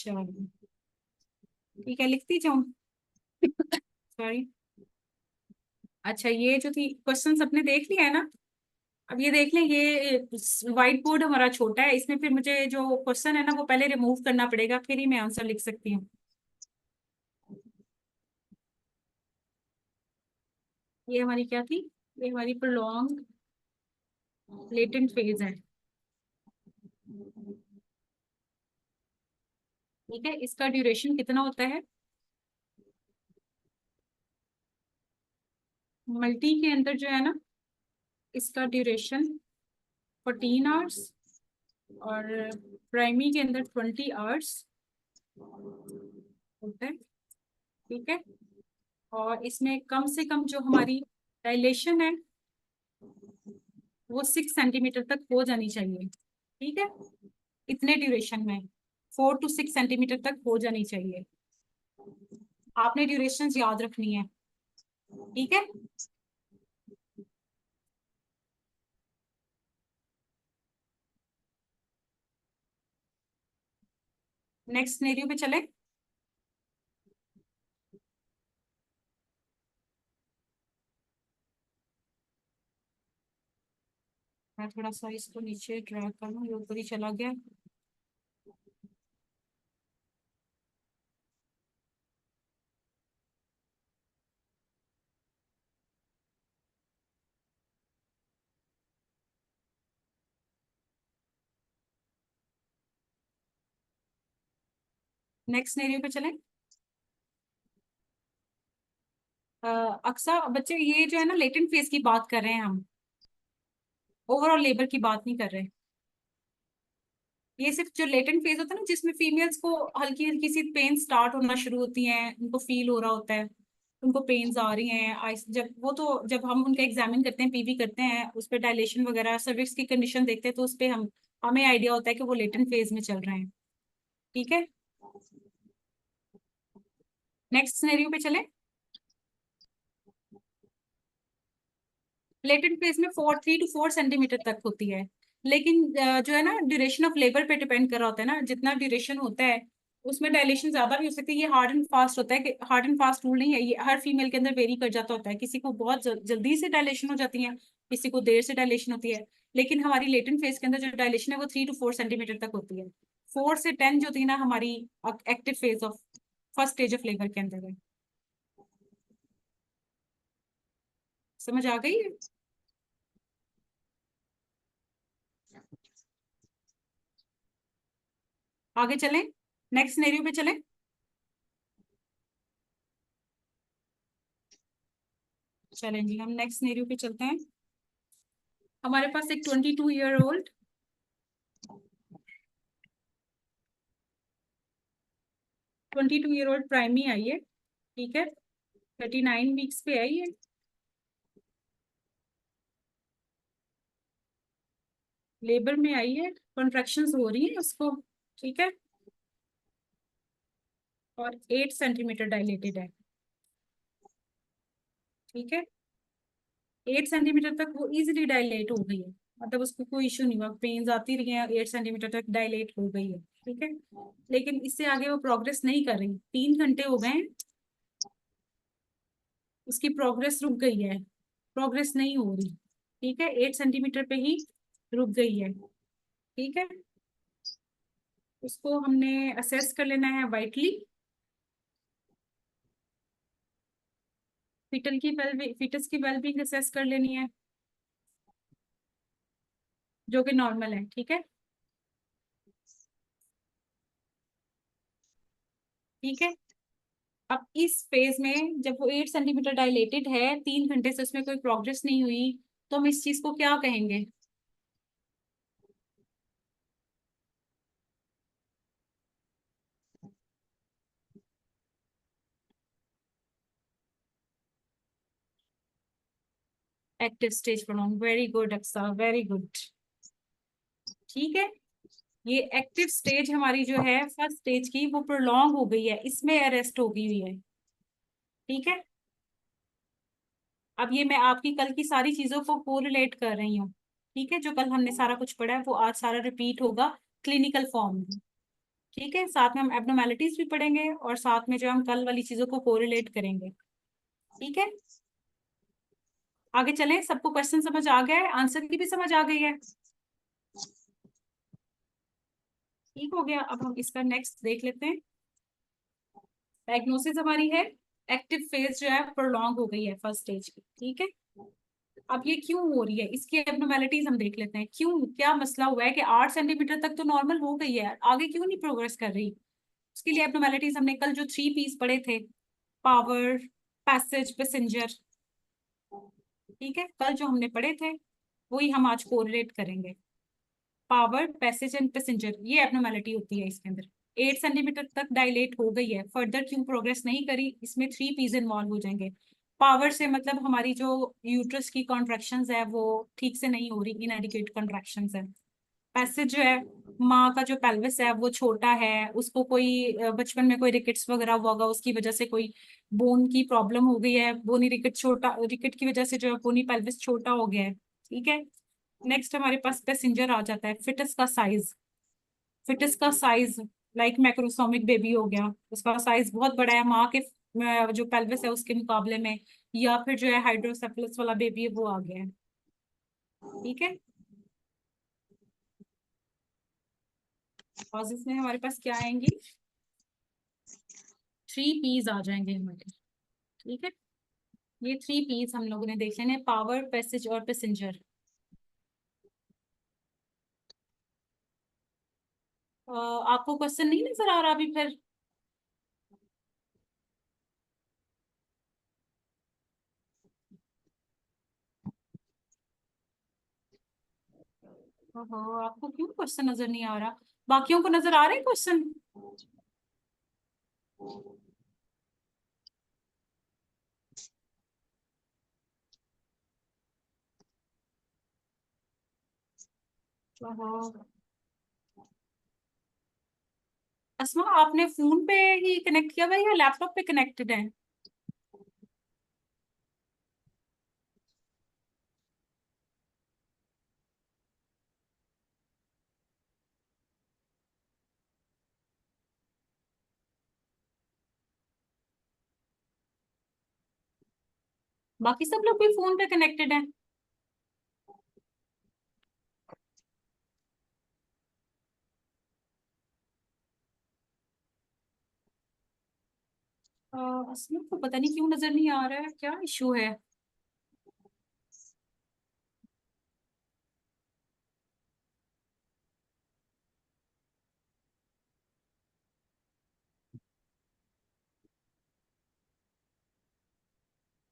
चलो ठीक है, लिखती जाऊं। सॉरी। अच्छा, ये जो थी क्वेश्चंस अपने देख लिया है ना। अब ये देख लें, ये व्हाइट बोर्ड हमारा छोटा है, इसमें फिर मुझे जो क्वेश्चन है ना वो पहले रिमूव करना पड़ेगा, फिर ही मैं आंसर लिख सकती हूँ। ये हमारी क्या थी? ये हमारी प्रोलॉन्ग लेटेंट फेज है। ठीक है, इसका ड्यूरेशन कितना होता है? मल्टी के अंदर जो है ना, इसका ड्यूरेशन 14 आवर्स, और प्राइमरी के अंदर 20 आवर्स होता है। ठीक है, और इसमें कम से कम जो हमारी डायलेशन है वो 6 सेंटीमीटर तक हो जानी चाहिए। ठीक है, इतने ड्यूरेशन में 4 to 6 सेंटीमीटर तक हो जानी चाहिए। आपने ड्यूरेशन याद रखनी है। ठीक है, नेक्स्ट सिनेरियो पे चले। मैं थोड़ा सा इसको नीचे ड्रैग कर लूँ, ये ऊपर ही चला गया। नेक्स्ट सिनेरियो पे चले। अक्सर बच्चे, ये जो है ना लेटेंट फेज की बात कर रहे हैं हम, ओवरऑल लेबर की बात नहीं कर रहे। ये सिर्फ जो लेटेंट फेज होता है ना, जिसमें फीमेल्स को हल्की हल्की सी पेन स्टार्ट होना शुरू होती हैं, उनको फील हो रहा होता है, उनको पेन्स आ रही हैं आइस, जब वो तो जब हम उनका एग्जामिन करते हैं, पीवी करते हैं, उस पर डायलेशन वगैरह सर्विक्स की कंडीशन देखते हैं, तो उस पर हमें आइडिया होता है कि वो लेटेंट फेज में चल रहे हैं। ठीक है, नेक्स्ट सिनेरियो पे चले। लेटेंट फेज में 3 to 4 सेंटीमीटर तक होती है, लेकिन जो है ना ड्यूरेशन ऑफ लेबर पे डिपेंड कर रहा होता है ना, जितना ड्यूरेशन होता है उसमें डायलेशन ज्यादा भी हो सकती है। ये हार्ड एंड फास्ट होता है, कि हार्ड एंड फास्ट रूल नहीं है, ये हर फीमेल के अंदर वेरी कर जाता होता है, किसी को बहुत जल्दी से डायलेशन हो जाती है, किसी को देर से डायलेशन होती है। लेकिन हमारी लेटेंट फेज के अंदर जो डायलेशन है वो 3 to 4 सेंटीमीटर तक होती है। 4 से 10 जो होती है ना हमारी active phase of first stage of labour के अंदर है। समझ आ गई? आगे चलें, नेक्स्ट सिनेरियो पे चलें। चलें जी, हम नेक्स्ट सिनेरियो पे चलते हैं। हमारे पास एक 22 year old 22 year old primi आई है। ठीक है, 39 वीक्स पे आई है। लेबर में आई है, कॉन्ट्रैक्शंस हो रही है उसको। ठीक है, और 8 सेंटीमीटर डायलेटेड है। ठीक है, 8 सेंटीमीटर तक वो इजिली डायलेट हो गई है, मतलब उसको कोई इशू नहीं हुआ, पेन्स आती रही है, 8 सेंटीमीटर तक डायलेट हो गई है। ठीक है, लेकिन इससे आगे वो प्रोग्रेस नहीं कर रही, 3 घंटे हो गए हैं, उसकी प्रोग्रेस रुक गई है, प्रोग्रेस नहीं हो रही। ठीक है, 8 सेंटीमीटर पे ही रुक गई है। ठीक है, उसको हमने असेस कर लेना है वाइटली। फीटस की वेलबींग असेस कर लेनी है, जो कि नॉर्मल है। ठीक है, ठीक है। अब इस फेज में जब वो 8 सेंटीमीटर डायलेटेड है, 3 घंटे से उसमें कोई प्रोग्रेस नहीं हुई, तो हम इस चीज को क्या कहेंगे? Active stage prolong, very good Aksa, very good. ठीक है, ये एक्टिव स्टेज हमारी जो है फर्स्ट स्टेज की, वो प्रोलॉन्ग हो गई है, इसमें अरेस्ट हो गई हुई है। ठीक है, अब ये मैं आपकी कल की सारी चीजों को कोरिलेट कर रही हूँ। ठीक है, जो कल हमने सारा कुछ पढ़ा है वो आज सारा रिपीट होगा क्लिनिकल फॉर्म में। ठीक है, साथ में हम एब्नॉर्मेलिटीज भी पढ़ेंगे और साथ में जो हम कल वाली चीजों को कोरिलेट करेंगे। ठीक है, आगे चलें। सबको क्वेश्चन समझ आ गया है, आंसर की भी समझ आ गई है? ठीक हो गया। अब हम इसका नेक्स्ट देख लेते हैं। डायग्नोसिस हमारी है, एक्टिव फेज जो है प्रोलॉन्ग हो गई है फर्स्ट स्टेज की। ठीक है, अब ये क्यों हो रही है, इसकी एब्नॉर्मेलिटीज हम देख लेते हैं। क्यों, क्या मसला हुआ है कि 8 सेंटीमीटर तक तो नॉर्मल हो गई है, आगे क्यों नहीं प्रोग्रेस कर रही? उसके लिए एब्नॉर्मेलिटीज हमने कल जो 3 पीस पढ़े थे, पावर, पैसेज, पैसेंजर। ठीक है, कल जो हमने पढ़े थे वही हम आज कोरिलेट करेंगे। पावर, पैसेज एंड पैसेंजर, ये एब्नॉर्मेलिटी होती है इसके अंदर। 8 सेंटीमीटर तक डायलेट हो गई है, फर्दर क्यों प्रोग्रेस नहीं करी, इसमें 3 पीस इन्वॉल्व हो जाएंगे। पावर से मतलब हमारी जो यूट्रस की कॉन्ट्रैक्शंस है वो ठीक से नहीं हो रही, इनएडिक्वेट कॉन्ट्रैक्शंस है। पैसेज जो है, माँ का जो पेल्विस है वो छोटा है, उसको कोई बचपन में कोई रिकेट्स वगैरह हुआ होगा, उसकी वजह से कोई बोन की प्रॉब्लम हो गई है, बोनी रिकेट, छोटा रिकेट की वजह से जो है बोनी पेल्विस छोटा हो गया है। ठीक है, नेक्स्ट हमारे पास पैसेंजर आ जाता है, फिटस का साइज। फिटस का साइज लाइक मैक्रोसोमिक बेबी हो गया, उसका साइज बहुत बड़ा है माँ के जो पेल्विस है उसके मुकाबले में, या फिर जो है हाइड्रोसेफलस वाला बेबी है वो आ गया है। ठीक है, कॉजेस में हमारे पास क्या आएंगी, 3 पीस आ जाएंगे हमारे। ठीक है, ये 3 पीस हम लोगों ने देख लेने, पावर, पैसेज और पैसेंजर। आपको क्वेश्चन नहीं नजर आ रहा अभी फिर? ओहो, आपको क्यों क्वेश्चन नजर नहीं आ रहा? बाकियों को नजर आ रहे हैं क्वेश्चन? ओहो, अस्मा आपने फोन पे ही कनेक्ट किया हुआ है या लैपटॉप पे कनेक्टेड है? बाकी सब लोग भी फोन पे कनेक्टेड हैं? अस्मा को पता नहीं क्यों नजर नहीं आ रहा है, क्या इशू है?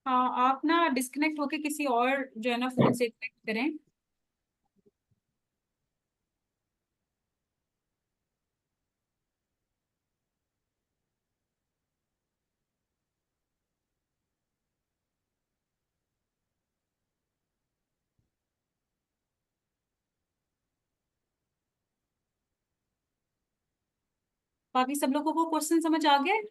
हाँ, आप ना डिस्कनेक्ट होके किसी और जो है ना फोन से कनेक्ट करें। बाकी सब लोगों को क्वेश्चन समझ आ गया है?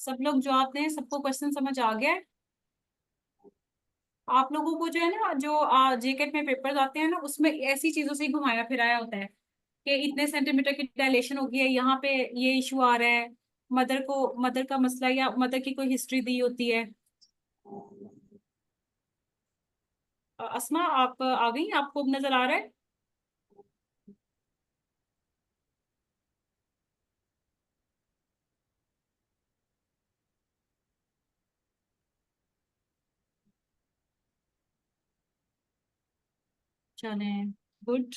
सब लोग जो आते हैं सबको क्वेश्चन समझ आ गया है? आप लोगों को जो है ना, जो जेकेट में पेपर्स आते हैं ना, उसमें ऐसी चीजों से ही घुमाया फिराया होता है कि इतने सेंटीमीटर की डायलेशन होगी है, यहाँ पे ये इशू आ रहा है, मदर को, मदर का मसला या मदर की कोई हिस्ट्री दी होती है। अस्मा आप आ गई, आपको अब नजर आ रहा है? चले, गुड।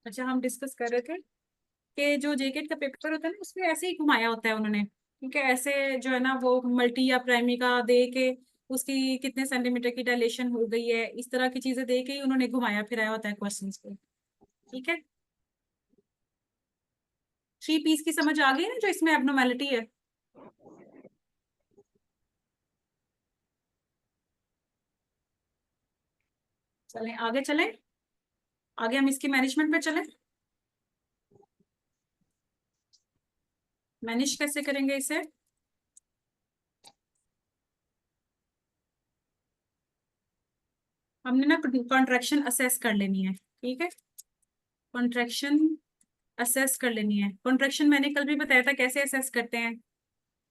अच्छा, हम डिस्कस कर रहे थे कि जो जेकेट का पेपर होता है ना उसमें ऐसे ही घुमाया होता है उन्होंने। ठीक है, ऐसे जो है ना वो मल्टी या प्राइमरी का दे के उसकी कितने सेंटीमीटर की डायलेशन हो गई है, इस तरह की चीजें दे के ही उन्होंने घुमाया फिराया होता है क्वेश्चंस को। ठीक है, 3 पीस की समझ आ गई ना जो इसमें एब्नॉर्मेलिटी है? चलें आगे चलें, आगे हम इसकी मैनेजमेंट पे चलें। मैनेज कैसे करेंगे इसे? हमने ना कॉन्ट्रैक्शन असेस कर लेनी है, ठीक है। कॉन्ट्रैक्शन असेस कर लेनी है। कॉन्ट्रैक्शन मैंने कल भी बताया था कैसे असेस करते हैं,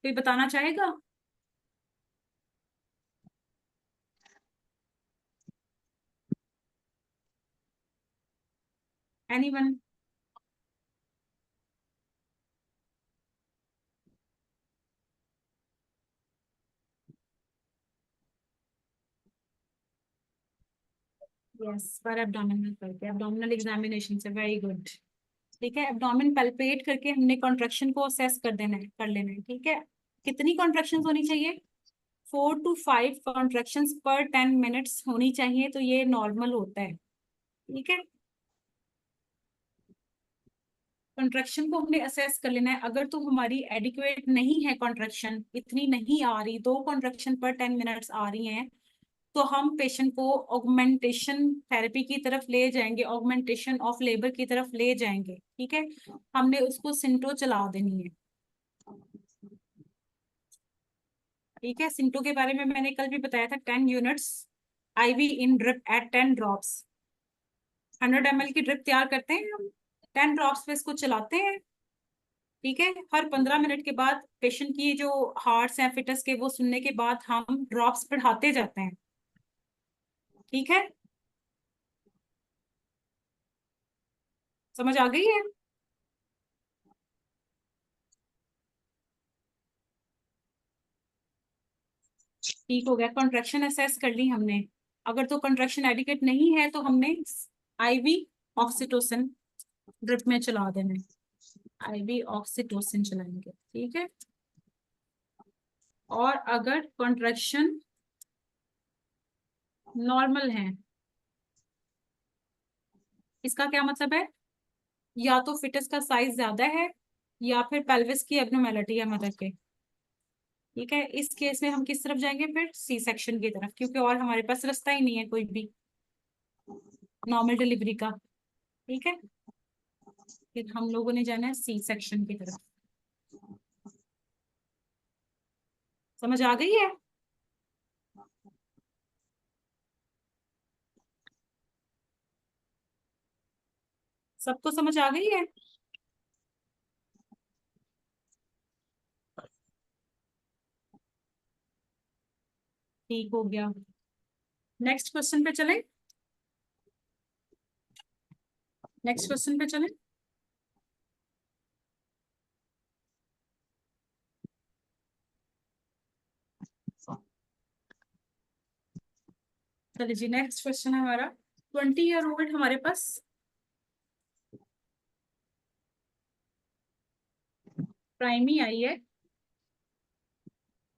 कोई बताना चाहेगा? एनीवन? यस, पर एब्डोमिनल करके, एब्डोमिनल एग्जामिनेशन से, वेरी गुड। ठीक है, एब्डोमेन पैल्पेट करके हमने कॉन्ट्रैक्शन को असेस कर देना है, कर लेना है, ठीक है। कितनी कॉन्ट्रैक्शन होनी चाहिए? 4 to 5 कॉन्ट्रैक्शन पर 10 मिनट्स होनी चाहिए, तो ये नॉर्मल होता है, ठीक है। कॉन्ट्रैक्शन को हमने असेस कर लेना है। अगर तो हमारी एडिक्वेट नहीं है, कॉन्ट्रैक्शन इतनी नहीं आ रही, 2 कॉन्ट्रैक्शन पर 10 मिनट्स आ रही हैं, तो हम पेशेंट को ऑगमेंटेशन थेरेपी की तरफ ले जाएंगे, ऑगमेंटेशन ऑफ लेबर की तरफ ले जाएंगे, ठीक है। हमने उसको सिंटो चला देनी है, ठीक है। सिंटो के बारे में मैंने कल भी बताया था, 10 यूनिट्स IV इन ड्रिप एट 10 ड्रॉप्स। 100 ml की ड्रिप तैयार करते हैं हम, 10 ड्रॉप्स पे इसको चलाते हैं, ठीक है। हर 15 मिनट के बाद पेशेंट की जो हार्ट्स हैं फिटस के, वो सुनने के बाद हम ड्रॉप्स बढ़ाते जाते हैं, ठीक है। समझ आ गई है? ठीक हो गया, कॉन्ट्रैक्शन असेस कर ली हमने। अगर तो कॉन्ट्रैक्शन एडिकेट नहीं है, तो हमने IV ऑक्सीटोसिन ड्रिप में चला देना है, IV ऑक्सीटोसिन चलाएंगे, ठीक है। और अगर कॉन्ट्रैक्शन नॉर्मल है, इसका क्या मतलब है? या तो फिटस का साइज ज्यादा है, या फिर पेल्विस की एब्नोर्मेलिटी है मदर के, ठीक है। इस केस में हम किस तरफ जाएंगे फिर? सी सेक्शन की तरफ, क्योंकि और हमारे पास रास्ता ही नहीं है कोई भी नॉर्मल डिलीवरी का, ठीक है। फिर हम लोगों ने जाना है सी सेक्शन की तरफ। समझ आ गई है? सबको समझ आ गई है? ठीक हो गया। नेक्स्ट क्वेश्चन पे चलें, नेक्स्ट क्वेश्चन पे चलें। चलिए जी, नेक्स्ट क्वेश्चन है हमारा, 20 ईयर ओल्ड हमारे पास प्राइमी आई है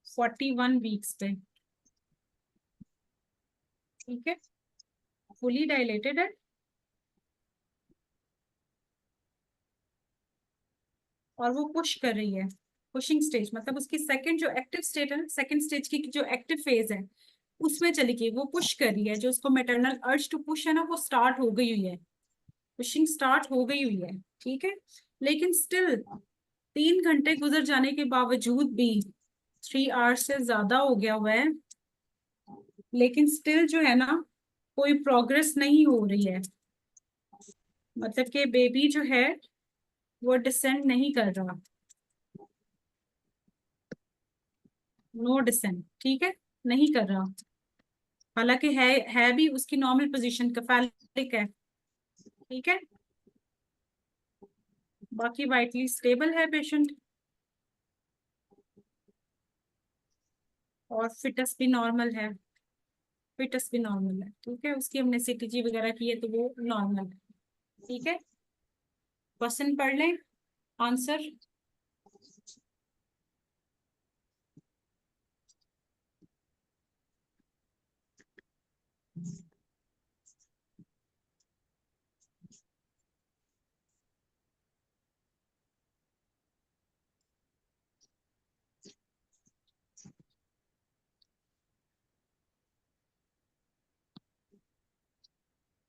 41 वीक्स पे, ठीक है। फुली डायलेटेड है, और वो पुश कर रही है। पुशिंग स्टेज मतलब उसकी सेकंड जो एक्टिव स्टेट है ना, सेकंड स्टेज की जो एक्टिव फेज है, उसमें चली गई, वो पुश कर रही है। जो उसको मेटरनल अर्ज टू पुश है ना, वो स्टार्ट हो गई हुई है, पुशिंग स्टार्ट हो गई हुई है, ठीक है। लेकिन स्टिल 3 घंटे गुजर जाने के बावजूद भी, 3 आवर्स से ज्यादा हो गया हुआ है, लेकिन स्टिल जो है ना, कोई प्रोग्रेस नहीं हो रही है। मतलब कि बेबी जो है वो डिसेंड नहीं कर रहा, नो डिसेंड, ठीक है, नहीं कर रहा। हालांकि है भी उसकी नॉर्मल पोजीशन कैफालिक है, ठीक है। बाकी वाइटली स्टेबल है पेशेंट, और फिटस भी नॉर्मल है, फिटस भी नॉर्मल है, ठीक है। उसकी हमने CTG वगैरह की है, तो वो नॉर्मल है, ठीक है। क्वेश्चन पढ़ लें, आंसर।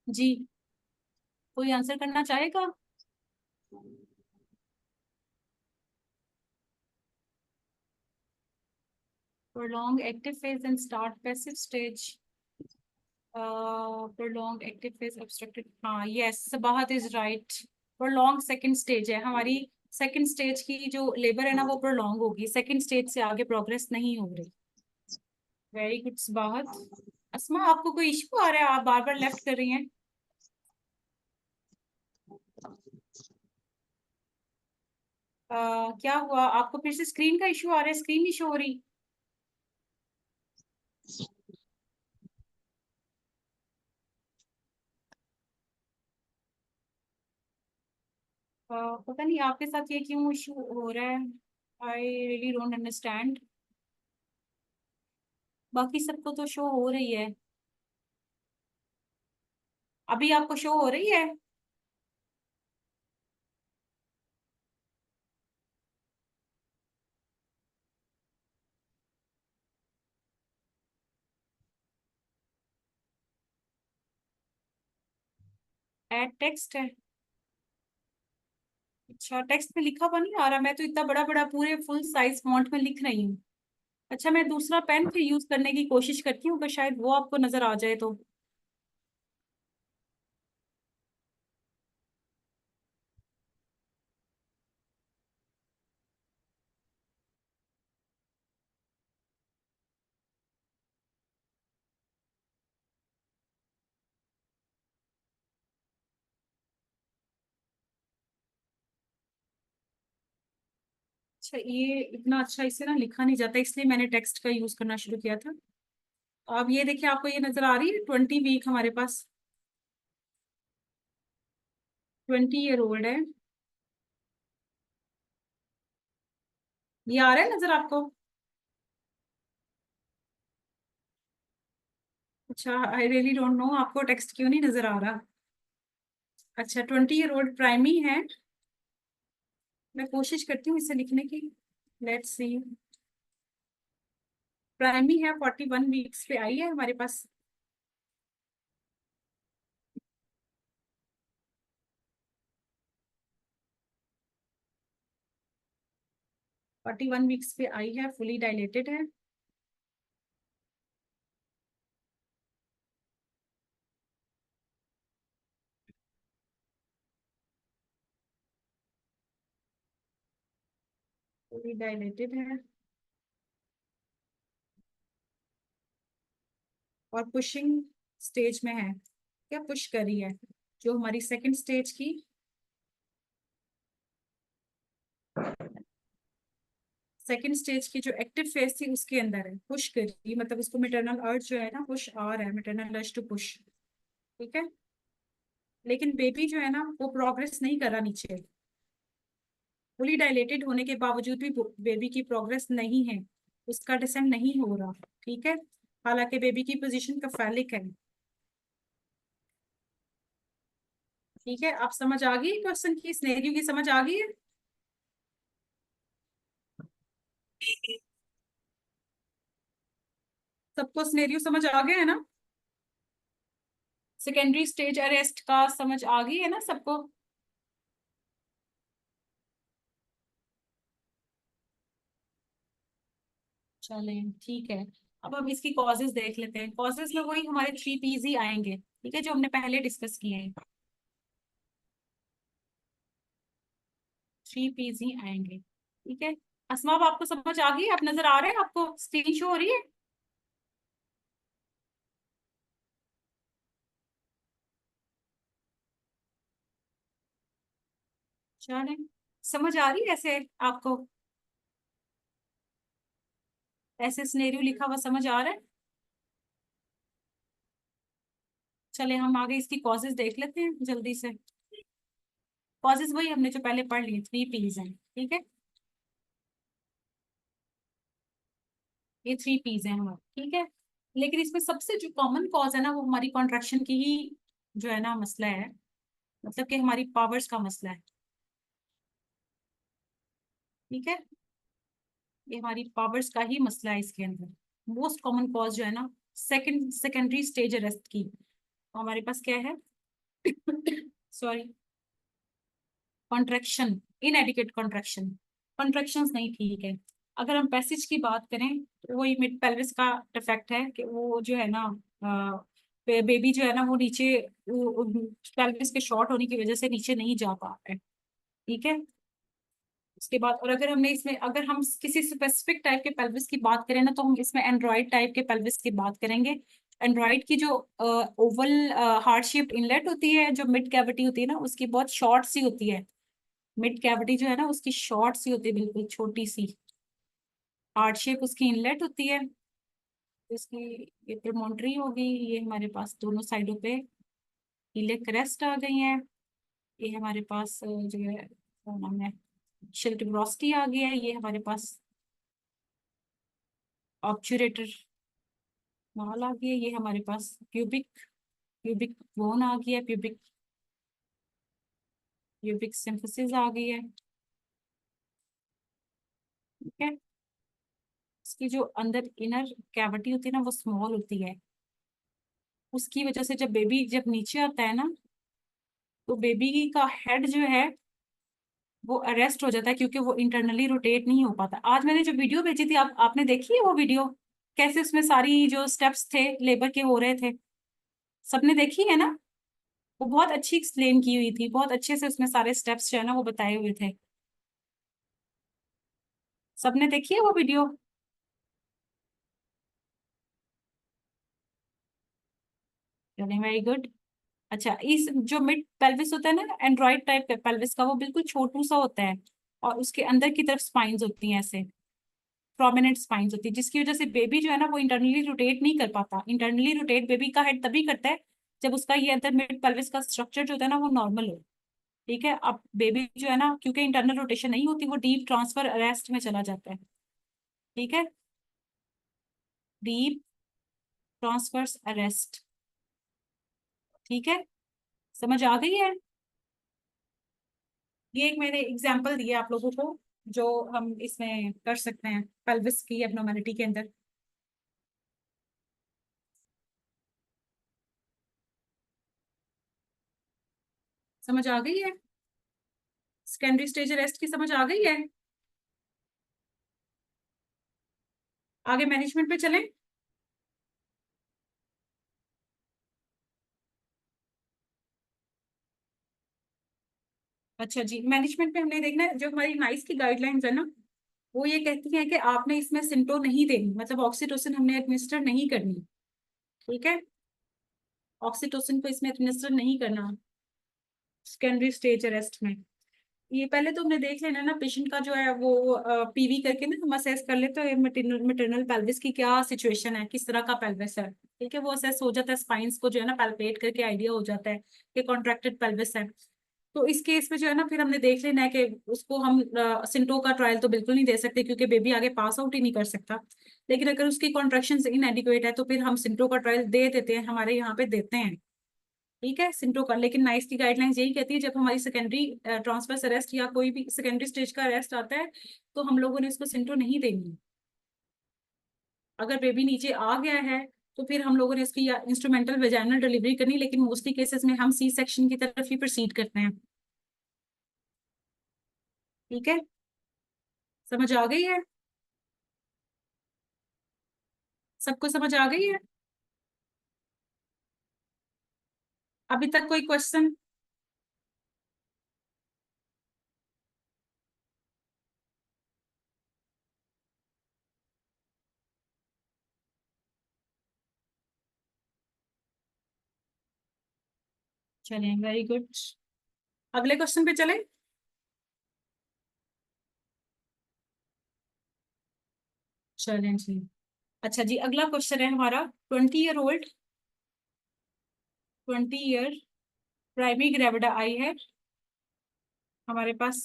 जी, कोई आंसर करना चाहेगा? prolong active phase and start passive stage। Prolong active phase obstructed, हाँ yes Sabahat is right. Prolong second stage है हमारी। सेकंड स्टेज की जो लेबर है ना वो प्रोलॉन्ग होगी, सेकंड स्टेज से आगे प्रोग्रेस नहीं हो रही। Very good Sabahat. अस्मा आपको कोई इशू आ रहा है, आप बार बार लेफ्ट कर रही हैं? क्या हुआ आपको, फिर से स्क्रीन का इशू आ रहा है, स्क्रीन नहीं शो हो रही? पता नहीं आपके साथ ये क्यों इशू हो रहा है। I really don't understand. बाकी सबको तो शो हो रही है। अभी आपको शो हो रही है? एड टेक्स्ट है? अच्छा टेक्स्ट में लिखा हुआ नहीं आ रहा, मैं तो इतना बड़ा बड़ा पूरे फुल साइज फॉन्ट में लिख रही हूँ। अच्छा मैं दूसरा पेन फिर यूज करने की कोशिश करती हूँ, तो शायद वो आपको नजर आ जाए तो। अच्छा ये इतना अच्छा इससे ना लिखा नहीं जाता, इसलिए मैंने टेक्स्ट का यूज करना शुरू किया था। अब ये देखिए आपको ये नजर आ रही है 20 वीक हमारे पास। 20 ईयर ओल्ड है। ये आ रहा है नजर आपको? अच्छा आई रियली डोंट नो आपको टेक्स्ट क्यों नहीं नजर आ रहा। अच्छा 20 ईयर ओल्ड प्राइमी है। मैं कोशिश करती हूँ इसे लिखने की। Let's see. प्राइमी है, 41 वीक्स पे आई है हमारे पास। 41 वीक्स पे आई है, फुली डायलेटेड है। फुली डायलेटेड है और पुशिंग स्टेज में है। क्या पुश कर रही है? जो हमारी सेकंड स्टेज की, सेकंड स्टेज की जो एक्टिव फेज थी उसके अंदर है, पुश कर रही है, मतलब उसको मेटरनल अर्ज जो है ना पुश आ रहा है, मेटरनल अर्ज टू पुश। ठीक है। लेकिन बेबी जो है ना वो प्रोग्रेस नहीं कर रहा नीचे। फुली डायलेटेड होने के बावजूद भी बेबी की प्रोग्रेस नहीं है, उसका डिसेंड नहीं हो रहा। ठीक है। हालांकि बेबी की पोजीशन कफेलिक है। ठीक है, आप समझ आ गई क्वेश्चन की, सिनेरियो की समझ आ गई है? सबको सिनेरियो समझ आ गया है ना? सेकेंडरी स्टेज अरेस्ट का समझ आ गई है ना सबको? चलें ठीक है। अब हम इसकी कॉजेज देख लेते हैं। कॉजेज में वही हमारे 3 P's ही आएंगे, ठीक है, जो हमने पहले डिस्कस किए हैं। 3 P's ही आएंगे। ठीक है। असमा अब आपको समझ आ गई, आप नजर आ रहे हैं, आपको स्क्रीन शो हो रही है? चलें, समझ आ रही है ऐसे आपको? ऐसे सिनेरियो लिखा हुआ समझ आ रहा है? चले हम आगे इसकी कॉजेज देख लेते हैं जल्दी से। कॉजेज वही हमने जो पहले पढ़ लिए, 3 P's हैं। ठीक है। ये 3 P's हैं हमारे। ठीक है। लेकिन इसमें सबसे जो कॉमन कॉज है ना वो हमारी कॉन्ट्रैक्शन की ही जो है ना मसला है, मतलब कि हमारी पावर्स का मसला है। ठीक है। ये हमारी पावर्स का ही मसला है इसके अंदर। मोस्ट कॉमन कॉज जो है ना सेकेंडरी स्टेज अरेस्ट की, तो हमारे पास क्या है? Sorry, contraction, इनएडिक्वेट contraction. कॉन्ट्रैक्शंस नहीं ठीक है। अगर हम पैसेज की बात करें तो वही मिड पेल्विस का डिफेक्ट है कि वो जो है ना बेबी जो है ना वो नीचे, पेल्विस के शॉर्ट होने की वजह से नीचे नहीं जा पा रहा है। ठीक है। उसके बाद, और अगर हमने इसमें, अगर हम किसी स्पेसिफिक टाइप के पेल्विस की बात करें ना, तो हम इसमें एंड्रॉइड टाइप के पेल्विस की बात करेंगे। एंड्रॉइड की जो ओवल हार्ट शेप्ड इनलेट होती है, जो मिड कैविटी होती है ना, उसकी बहुत शॉर्ट सी होती है। मिड कैविटी जो है ना उसकी शॉर्ट सी होती है, बिल्कुल छोटी सी हार्ट शेप उसकी इनलेट होती है। तो इसकी ये प्रोमोटरी होगी, ये हमारे पास दोनों साइडों पे इलेक क्रेस्ट आ गई हैं। ये हमारे पास जो है क्या नाम है, शिल्ट ब्रोस्टी आ गया है। ये हमारे पास ऑब्चुरेटर मॉल आ गई है। ये हमारे पास प्यूबिक प्यूबिक बोन आ गया है, प्यूबिक प्यूबिक सिम्फिसिस आ गई है। ठीक है। इसकी जो अंदर इनर कैविटी होती है ना वो स्मॉल होती है। उसकी वजह से जब बेबी जब नीचे आता है ना, तो बेबी का हेड जो है वो अरेस्ट हो जाता है, क्योंकि वो इंटरनली रोटेट नहीं हो पाता। आज मैंने जो वीडियो भेजी थी, आपने देखी है वो वीडियो? कैसे उसमें सारी जो स्टेप्स थे लेबर के हो रहे थे, सबने देखी है ना? वो बहुत अच्छी एक्सप्लेन की हुई थी, बहुत अच्छे से उसमें सारे स्टेप्स जो है ना वो बताए हुए थे। सबने देखी है वो वीडियो? चलिए, वेरी गुड। अच्छा, इस जो मिड पेल्विस होता है ना एंड्रॉइड टाइप पेल्विस का, वो बिल्कुल छोटू सा होता है, और उसके अंदर की तरफ स्पाइंस होती हैं ऐसे, प्रोमिनेंट स्पाइंस होती है, जिसकी वजह से बेबी जो है ना वो इंटरनली रोटेट नहीं कर पाता। इंटरनली रोटेट बेबी का हेड तभी करता है जब उसका ये अंदर मिड पेल्विस का स्ट्रक्चर जो होता है ना वो नॉर्मल हो। ठीक है। अब बेबी जो है ना, क्योंकि इंटरनल रोटेशन नहीं होती, वो डीप ट्रांसफर अरेस्ट में चला जाता है। ठीक है। Deep transverse arrest. ठीक है। समझ आ गई है? ये एक मैंने एग्जांपल दिया आप लोगों को, जो हम इसमें कर सकते हैं पेल्विस की एब्नॉर्मेलिटी के अंदर। समझ आ गई है? सेकेंडरी स्टेज अरेस्ट की समझ आ गई है? आगे मैनेजमेंट पे चलें। अच्छा जी, मैनेजमेंट पे हमने देखना है, जो हमारी नाइस की गाइडलाइंस है ना, वो ये कहती है कि आपने इसमें सिंटो नहीं देनी, मतलब ऑक्सीटोसिन हमने एडमिनिस्टर नहीं करनी। ठीक है। ऑक्सीटोसिन को इसमें एडमिनिस्टर नहीं करना सेकेंडरी स्टेज अरेस्ट में। ये पहले तो हमने देख लेना ना पेशेंट का जो है वो पीवी करके ना हम असेस कर लेते हैं मेटरनल मेटरनल पेल्विस की क्या सिचुएशन है, किस तरह का पेल्विस है। ठीक है, वो असेस हो जाता है, स्पाइंस को जो है ना पैल्पेट करके आइडिया हो जाता है कि कॉन्ट्रैक्टेड पेल्विस है। तो इस केस में जो है ना फिर हमने देख लेना है कि उसको हम सिंटो का ट्रायल तो बिल्कुल नहीं दे सकते, क्योंकि बेबी आगे पास आउट ही नहीं कर सकता। लेकिन अगर उसकी कॉन्ट्रैक्शन इनएडिक्वेट है तो फिर हम सिंटो का ट्रायल दे देते हैं, हमारे यहाँ पे देते हैं। ठीक है, सिंटो का। लेकिन नाइस की गाइडलाइंस यही कहती है, जब हमारी सेकेंडरी ट्रांसफर अरेस्ट या कोई भी सेकेंडरी स्टेज का अरेस्ट आता है, तो हम लोगों ने इसको सिंटो नहीं देनी। अगर बेबी नीचे आ गया है तो फिर हम लोगों ने इसकी या इंस्ट्रूमेंटल वेजाइनल डिलीवरी करनी, लेकिन मोस्टली केसेस में हम सी सेक्शन की तरफ ही प्रोसीड करते हैं। ठीक है। समझ आ गई है? सबको समझ आ गई है? अभी तक कोई क्वेश्चन? चलिए, वेरी गुड। अगले क्वेश्चन पे चलें। चलें जी। अच्छा जी, अगला क्वेश्चन है हमारा। 20 year old, 20 year, primary gravida आई है हमारे पास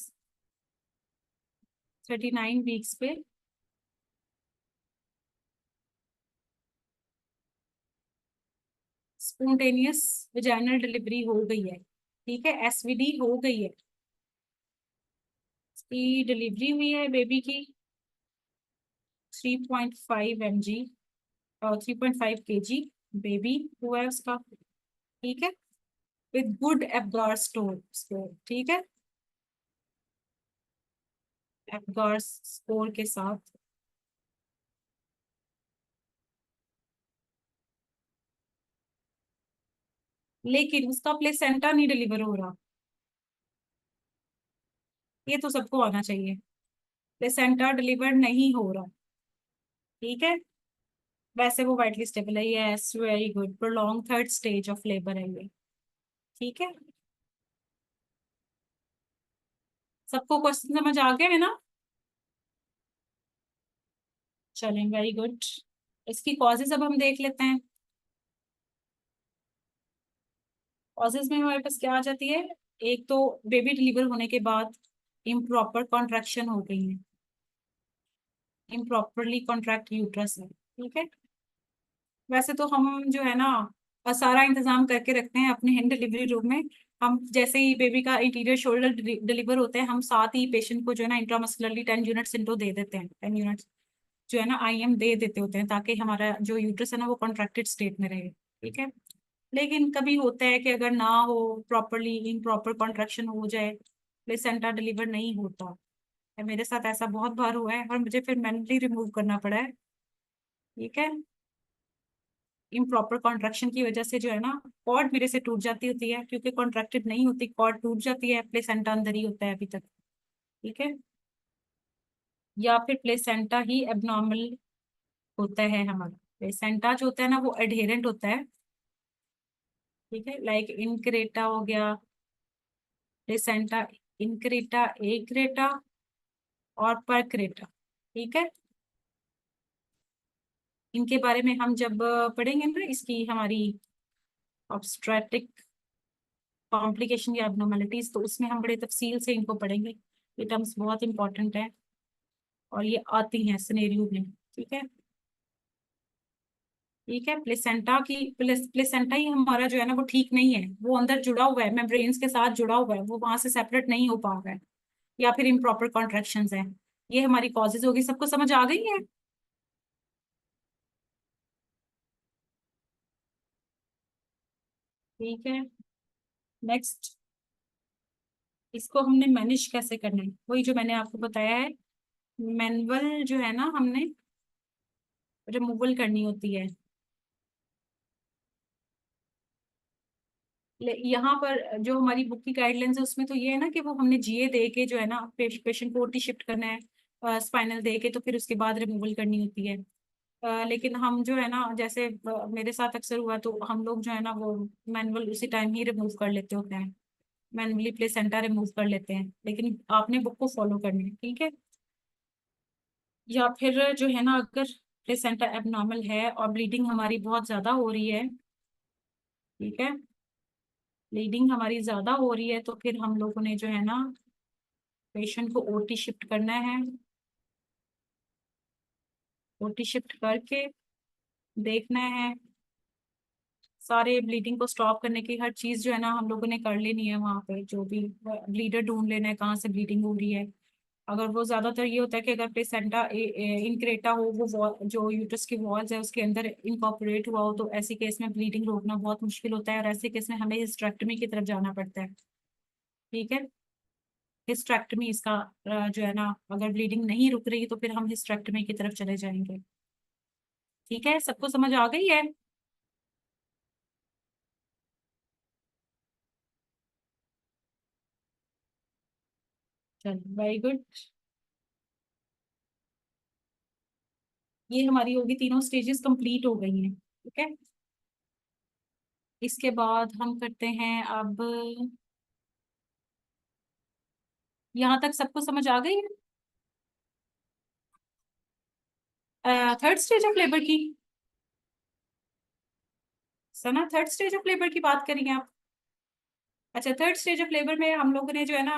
39 वीक्स पे। स्पोंटेनियस वेजाइनल डिलीवरी हो गई है। ठीक है, एसवीडी हो गई है। इसकी डिलीवरी हुई है बेबी की 3.5 mg और 3.5 kg बेबी हुआ है उसका। ठीक है, विद गुड एबगार स्कोर। ठीक है, एबगार स्कोर के साथ। लेकिन उसका प्लेसेंटा नहीं डिलीवर हो रहा। ये तो सबको आना चाहिए। प्लेसेंटा डिलीवर नहीं हो रहा। ठीक है। वैसे वो वाइटली स्टेबल है, yes very good, prolong third stage of labour है ये। ठीक है। सबको क्वेश्चन समझ आ गया है ना? चलें, वेरी गुड। इसकी कॉजेज अब हम देख लेते हैं। कॉजेज में हमारे पास क्या आ जाती है? एक तो बेबी डिलीवर होने के बाद इम्प्रॉपर कॉन्ट्रैक्शन हो गई है, इम्प्रॉपरली कॉन्ट्रैक्ट यूट्रस है। ठीक है। वैसे तो हम जो है ना सारा इंतजाम करके रखते हैं अपने हैंड डिलीवरी रूम में। हम जैसे ही बेबी का इंटीरियर शोल्डर डिलीवर होते हैं, हम साथ ही पेशेंट को जो है ना इंट्रामस्कुलरली 10 यूनिट्स इंटो दे देते हैं, 10 यूनिट्स जो है ना आईएम दे देते होते हैं, ताकि हमारा जो यूट्रस है ना वो कॉन्ट्रैक्टेड स्टेट में रहे। ठीक है। लेकिन कभी होता है कि अगर ना हो, प्रॉपरली इम्प्रॉपर कॉन्ट्रैक्शन हो जाए, प्लेसेंटा डिलीवर नहीं होता है। मेरे साथ ऐसा बहुत बार हुआ है और मुझे फिर मैन्युअली रिमूव करना पड़ा है। ठीक है। इम्प्रॉपर कॉन्ट्रैक्शन की वजह से जो है ना कॉर्ड मेरे से टूट जाती होती है, क्योंकि कॉन्ट्रैक्टेड नहीं होती, कॉर्ड टूट जाती है, प्लेसेंटा अंदर ही होता है अभी तक। ठीक है। या फिर प्लेसेंटा ही एबनॉर्मल होता है हमारा। प्लेसेंटा जो होता है ना वो एडहेरेंट होता है। ठीक है, लाइक इनक्रेटा हो गया, प्लेसेंटा इनक्रेटा, एक्रेटा और परक्रेटा। ठीक है। इनके बारे में हम जब पढ़ेंगे ना, इसकी हमारी ऑब्स्ट्रेटिक कॉम्प्लिकेशन या एबनॉर्मेलिटीज, तो उसमें हम बड़े तफसील से इनको पढ़ेंगे। ये टर्म्स बहुत इंपॉर्टेंट है और ये आती हैं सिनेरियो में। ठीक है। ठीक है। प्लेसेंटा की प्लेसेंटा ही हमारा जो है ना वो ठीक नहीं है, वो अंदर जुड़ा हुआ है, मेम्ब्रेन्स के साथ जुड़ा हुआ है, वो वहां से सेपरेट नहीं हो पा रहा है, या फिर इम्प्रॉपर कॉन्ट्रैक्शंस हैं। ये हमारी कॉजेज होगी। सबको समझ आ गई है? ठीक है। नेक्स्ट, इसको हमने मैनेज कैसे करना है, वही जो मैंने आपको बताया है। मैनुअल जो है ना हमने रिमूवल करनी होती है। यहाँ पर जो हमारी बुक की गाइडलाइंस है उसमें तो ये है ना कि वो हमने जीए दे के जो है ना पेशेंट को ओटी शिफ्ट करना है, स्पाइनल दे के, तो फिर उसके बाद रिमूवल करनी होती है। लेकिन हम जो है ना जैसे मेरे साथ अक्सर हुआ, तो हम लोग जो है ना वो मैनुअल उसी टाइम ही रिमूव कर लेते होते हैं, मैनुअली प्लेसेंटा रिमूव कर लेते हैं, लेकिन आपने बुक को फॉलो करनी है। ठीक है। या फिर जो है ना अगर प्लेसेंटा एबनॉर्मल है और ब्लीडिंग हमारी बहुत ज्यादा हो रही है, ठीक है, ब्लीडिंग हमारी ज्यादा हो रही है, तो फिर हम लोगों ने जो है ना पेशेंट को ओटी शिफ्ट करना है। ओटी शिफ्ट करके देखना है, सारे ब्लीडिंग को स्टॉप करने की हर चीज जो है ना हम लोगों ने कर लेनी है, वहां पे जो भी ब्लीडर ढूंढ लेना है कहाँ से ब्लीडिंग हो रही है। अगर वो ज्यादातर ये होता है कि अगर प्लेसेंटा इनक्रेटा हो, वो जो यूट्रस की वॉल्स है उसके अंदर इनकॉर्पोरेट हुआ हो, तो ऐसे केस में ब्लीडिंग रोकना बहुत मुश्किल होता है, और ऐसे केस में हमें हिस्टेरेक्टमी की तरफ जाना पड़ता है। ठीक है। हिस्टेरेक्टमी इसका जो है ना, अगर ब्लीडिंग नहीं रुक रही तो फिर हम हिस्टेरेक्टमी की तरफ चले जाएंगे। ठीक है, सबको समझ आ गई है? चलो, वेरी गुड। ये हमारी होगी, तीनों स्टेजेस कंप्लीट हो गई हैं। ठीक है। इसके बाद हम करते हैं अब, यहाँ तक सबको समझ आ गई है? थर्ड स्टेज ऑफ लेबर की, सना थर्ड स्टेज ऑफ लेबर की बात करेंगे आप? अच्छा, थर्ड स्टेज ऑफ लेबर में हम लोगों ने जो है ना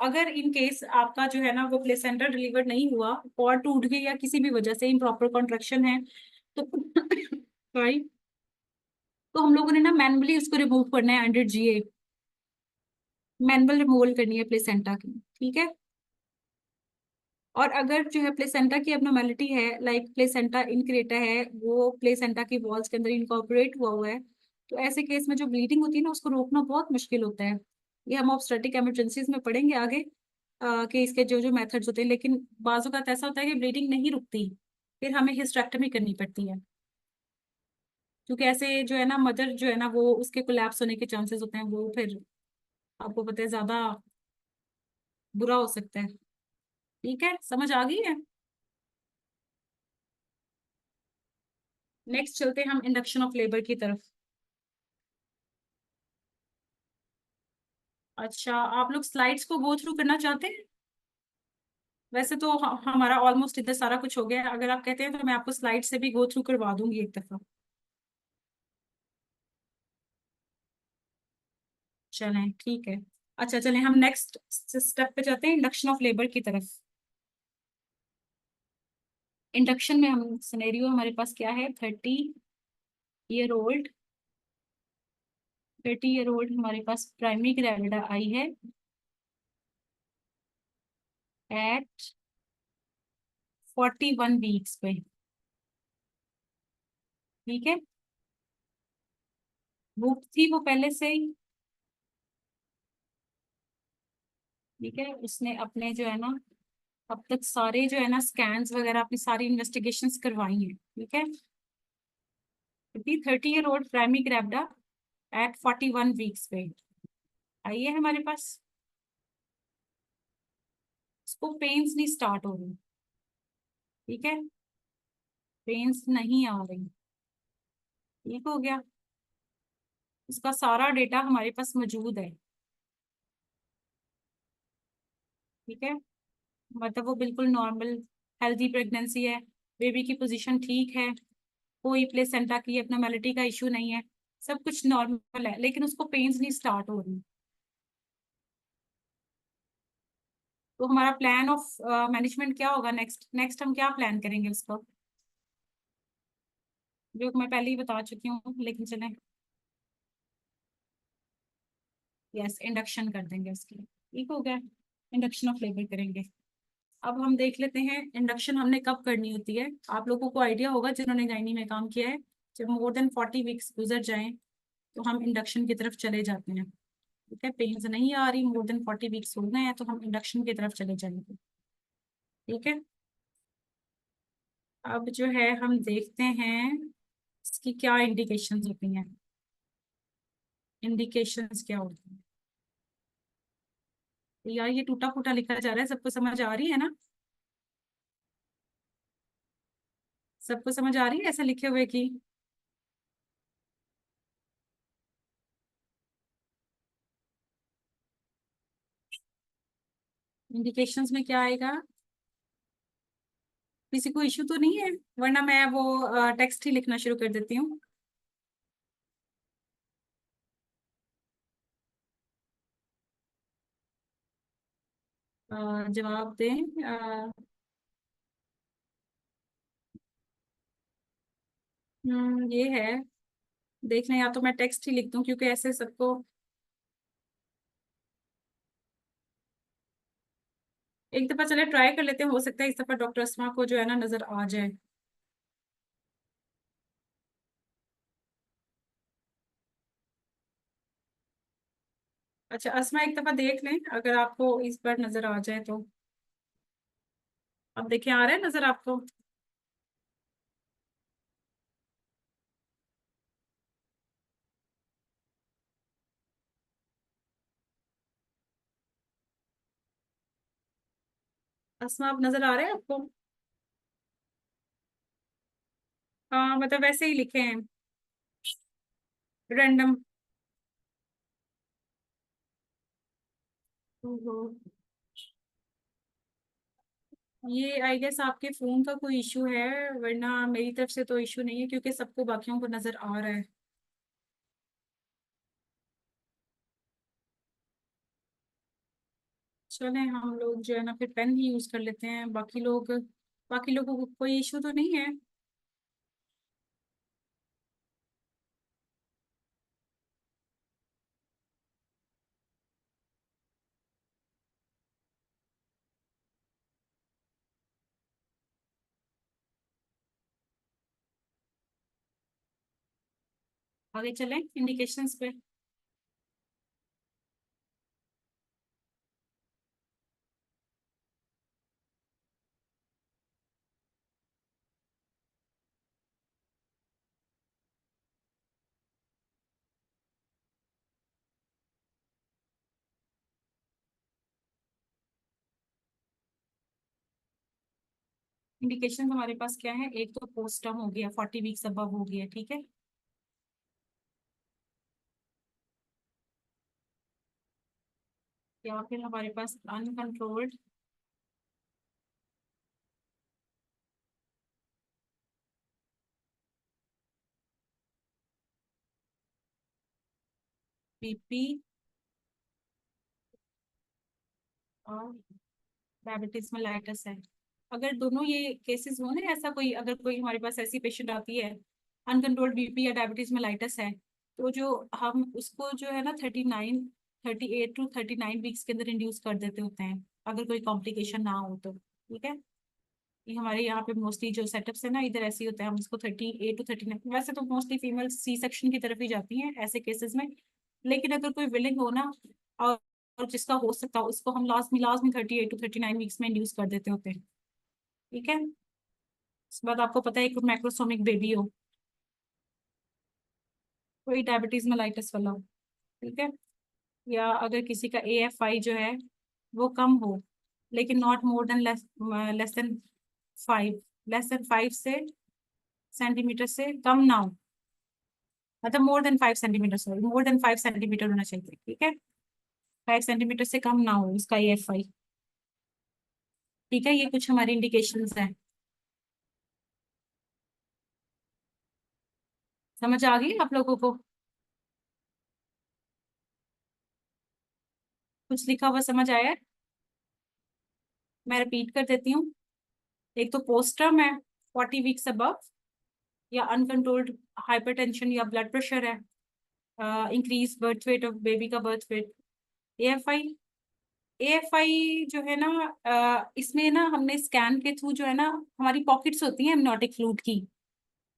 अगर इन केस आपका जो है ना वो प्लेसेंटा डिलीवर नहीं हुआ, कॉर्ड टूट गई या किसी भी वजह से इम्प्रॉपर कॉन्ट्रैक्शन है, तो सॉरी, तो हम लोगों ने ना मैनुअली उसको रिमूव करना है अंडर जीए, मैनुअल रिमूवल करनी है प्लेसेंटा की। ठीक है। और अगर जो है प्लेसेंटा की एबनॉर्मेलिटी है, लाइक प्लेसेंटा इनक्रेटा है, वो प्लेसेंटा की वॉल्स के अंदर इनकॉर्पोरेट हुआ हुआ है, तो ऐसे केस में जो ब्लीडिंग होती है ना उसको रोकना बहुत मुश्किल होता है। ये हम ऑब्स्टेट्रिक इमरजेंसीज में पढ़ेंगे आगे, कि इसके जो जो मेथड्स होते हैं, लेकिन बाजू का ऐसा होता है कि ब्लीडिंग नहीं रुकती, फिर हमें हिस्टेरेक्टमी करनी पड़ती है। क्योंकि ऐसे जो है ना मदर जो है ना वो उसके कोलैप्स होने के चांसेस होते हैं, वो फिर आपको पता है ज्यादा बुरा हो सकता है। ठीक है, समझ आ गई है। नेक्स्ट चलते हैं हम इंडक्शन ऑफ लेबर की तरफ। अच्छा, आप लोग स्लाइड्स को गो थ्रू करना चाहते हैं? वैसे तो हमारा ऑलमोस्ट इधर सारा कुछ हो गया है, अगर आप कहते हैं तो मैं आपको स्लाइड से भी गो थ्रू करवा दूंगी एक दफा। चलें, ठीक है। अच्छा, चलें हम नेक्स्ट स्टेप पे जाते हैं, इंडक्शन ऑफ लेबर की तरफ। इंडक्शन में हम सिनेरियो हमारे पास क्या है, 30 ईयर ओल्ड। 30 ईयर ओल्ड हमारे पास प्राइमरी ग्रेविडा आई है एट 41 वीक्स पे। ठीक है, बुक थी वो पहले से ही। ठीक है, उसने अपने जो है ना अब तक सारे जो है ना स्कैन्स वगैरह अपनी सारी इन्वेस्टिगेशंस करवाई हैं। ठीक है, 30 year old primary gravida at 41 weeks पे आई है हमारे पास। इसको पेन्स नहीं स्टार्ट हो रही। ठीक है, पेन्स नहीं आ रही। ठीक हो गया, इसका सारा डेटा हमारे पास मौजूद है। ठीक है, मतलब वो बिल्कुल नॉर्मल हेल्दी प्रेगनेंसी है, बेबी की पोजीशन ठीक है, कोई प्लेसेंटा की एब्नॉर्मेलिटी का इशू नहीं है, सब कुछ नॉर्मल है, लेकिन उसको पेन्स नहीं स्टार्ट हो रही। तो हमारा प्लान ऑफ मैनेजमेंट क्या होगा, नेक्स्ट नेक्स्ट हम क्या प्लान करेंगे उसको, जो मैं पहले ही बता चुकी हूँ, लेकिन चलें। यस, इंडक्शन कर देंगे उसकी। ठीक हो गया, इंडक्शन ऑफ लेबर करेंगे। अब हम देख लेते हैं इंडक्शन हमने कब करनी होती है। आप लोगों को आइडिया होगा जिन्होंने गायनी में काम किया है, जब मोर देन 40 वीक्स गुजर जाएं तो हम इंडक्शन की तरफ चले जाते हैं। ठीक है, पेन्स नहीं आ रही, मोर देन 40 वीक्स हो गए हैं, तो हम इंडक्शन की तरफ चले जाएंगे। ठीक है, अब जो है हम देखते हैं इसकी क्या इंडिकेशंस होती हैं। इंडिकेशंस क्या होती हैं? तो यार ये टूटा फूटा लिखा जा रहा है, सबको समझ आ रही है ना? सबको समझ आ रही है ऐसे लिखे हुए की? इंडिकेशंस में क्या आएगा? किसी को इशू तो नहीं है? वरना मैं वो टेक्स्ट ही लिखना शुरू कर देती हूँ। जवाब दें। ये है, देख लें, या तो मैं टेक्स्ट ही लिख दूं क्योंकि ऐसे सबको। एक दफा चले ट्राई कर लेते हैं, हो सकता है इस दफा डॉक्टर अस्मा को जो है ना नजर आ जाए। अच्छा अस्मा, एक दफा देख लें, अगर आपको इस बार नजर आ जाए तो। अब देखिए, आ रहा है नजर आपको? अस्मा, अब नजर आ रहा है आपको? हाँ, मतलब वैसे ही लिखे हैं, रैंडम। ये आई गेस आपके फोन का कोई इशू है, वरना मेरी तरफ से तो इशू नहीं है क्योंकि सबको बाकियों को नजर आ रहा है। चलें, हम लोग जो है ना फिर पेन ही यूज कर लेते हैं, बाकी लोगों को कोई इशू तो नहीं है। आगे चलें इंडिकेशंस पे। इंडिकेशन हमारे पास क्या है, एक तो पोस्टर्म हो गया, 40 वीक्स अबव हो गया, ठीक है। या फिर हमारे पास अनकंट्रोल्ड बीपी और डायबिटीज मेलाइटस है। अगर दोनों ये केसेस हो ना, ऐसा कोई, अगर कोई हमारे पास ऐसी पेशेंट आती है, अनकंट्रोल्ड बीपी या डायबिटीज मेलाइटस है, तो जो हम उसको जो है ना 38 to 39 वीक्स के अंदर इंड्यूस कर देते होते हैं, अगर कोई कॉम्प्लिकेशन ना हो तो, ठीक है। ये हमारे यहाँ पे मोस्टली जो सेटअप्स है ना, इधर ऐसे ही होता है, हम इसको 38 to 39, वैसे तो मोस्टली फीमेल सी सेक्शन की तरफ ही जाती हैं ऐसे केसेस में। लेकिन अगर कोई विलिंग हो ना, और और जिसका हो सकता हो, उसको हम लास्ट में 38 to 39 वीक्स में इंड्यूस कर देते होते हैं, ठीक है। उसके बाद आपको पता है एक मैक्रोसोमिक बेबी हो, कोई डायबिटीज मेलाइटिस वाला हो, ठीक है। या अगर किसी का AFI जो है वो कम हो, लेकिन not more than less than 5, less than 5 से सेंटीमीटर से कम ना हो, मतलब more than 5 centimetre, sorry, more than 5 centimetre होना चाहिए, ठीक है। 5 सेंटीमीटर से कम ना हो इसका AFI, ठीक है। ये कुछ हमारी इंडिकेशंस हैं। समझ आ गई आप लोगों को? कुछ लिखा हुआ समझ आया है? मैं रिपीट कर देती हूँ। एक तो पोस्टर्म है, 40 वीक्स अबव, या अनकंट्रोल्ड हाइपरटेंशन या ब्लड प्रेशर है, increase birth weight of baby का बर्थ वेट। AFI, AFI जो है ना, इसमें ना हमने स्कैन के थ्रू जो है ना, हमारी पॉकेट्स होती हैं एमनियोटिक फ्लूइड की,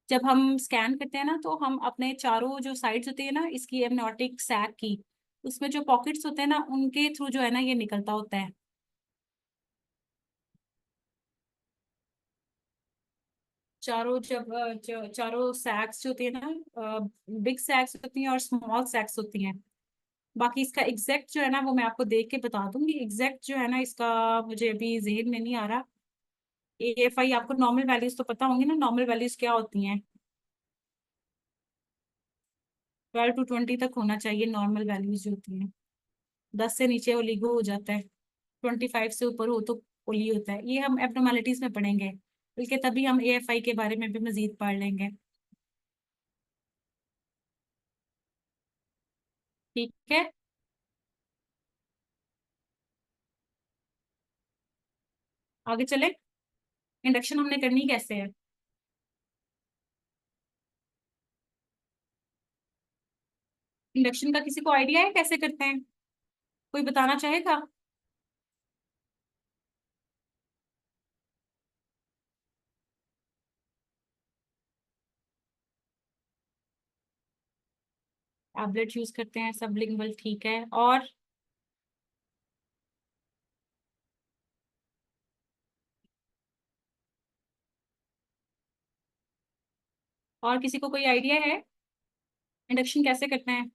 जब हम स्कैन करते हैं ना, तो हम अपने चारों जो साइड्स होती है ना इसकी एमनियोटिक सैक की, उसमें जो पॉकेट्स होते हैं ना, उनके थ्रू जो है ना ये निकलता होता है। चारों जब चारों सैक्स जो होती है ना, बिग सैक्स होती हैं और स्मॉल सैक्स होती हैं। बाकी इसका एग्जैक्ट जो है ना वो मैं आपको देख के बता दूंगी, एग्जैक्ट जो है ना इसका मुझे अभी जेहन में नहीं आ रहा। AFI आपको नॉर्मल वैल्यूज तो पता होंगी ना, नॉर्मल वैल्यूज क्या होती हैं? 12 to 20 तक होना चाहिए नॉर्मल वैल्यूज जो होती हैं। 10 से नीचे ओलिगो हो जाता है, 25 से ऊपर हो तो पोली होता है। ये हम एब्नॉर्मलिटीज में पढ़ेंगे, बल्कि तभी हम AFI के बारे में भी मजीद पढ़ लेंगे, ठीक है। आगे चले। इंडक्शन हमने करनी कैसे है? इंडक्शन का किसी को आइडिया है कैसे करते हैं? कोई बताना चाहेगा? टैबलेट यूज करते हैं, सबलिंगुअल, ठीक है। और और किसी को कोई आइडिया है इंडक्शन कैसे करते हैं?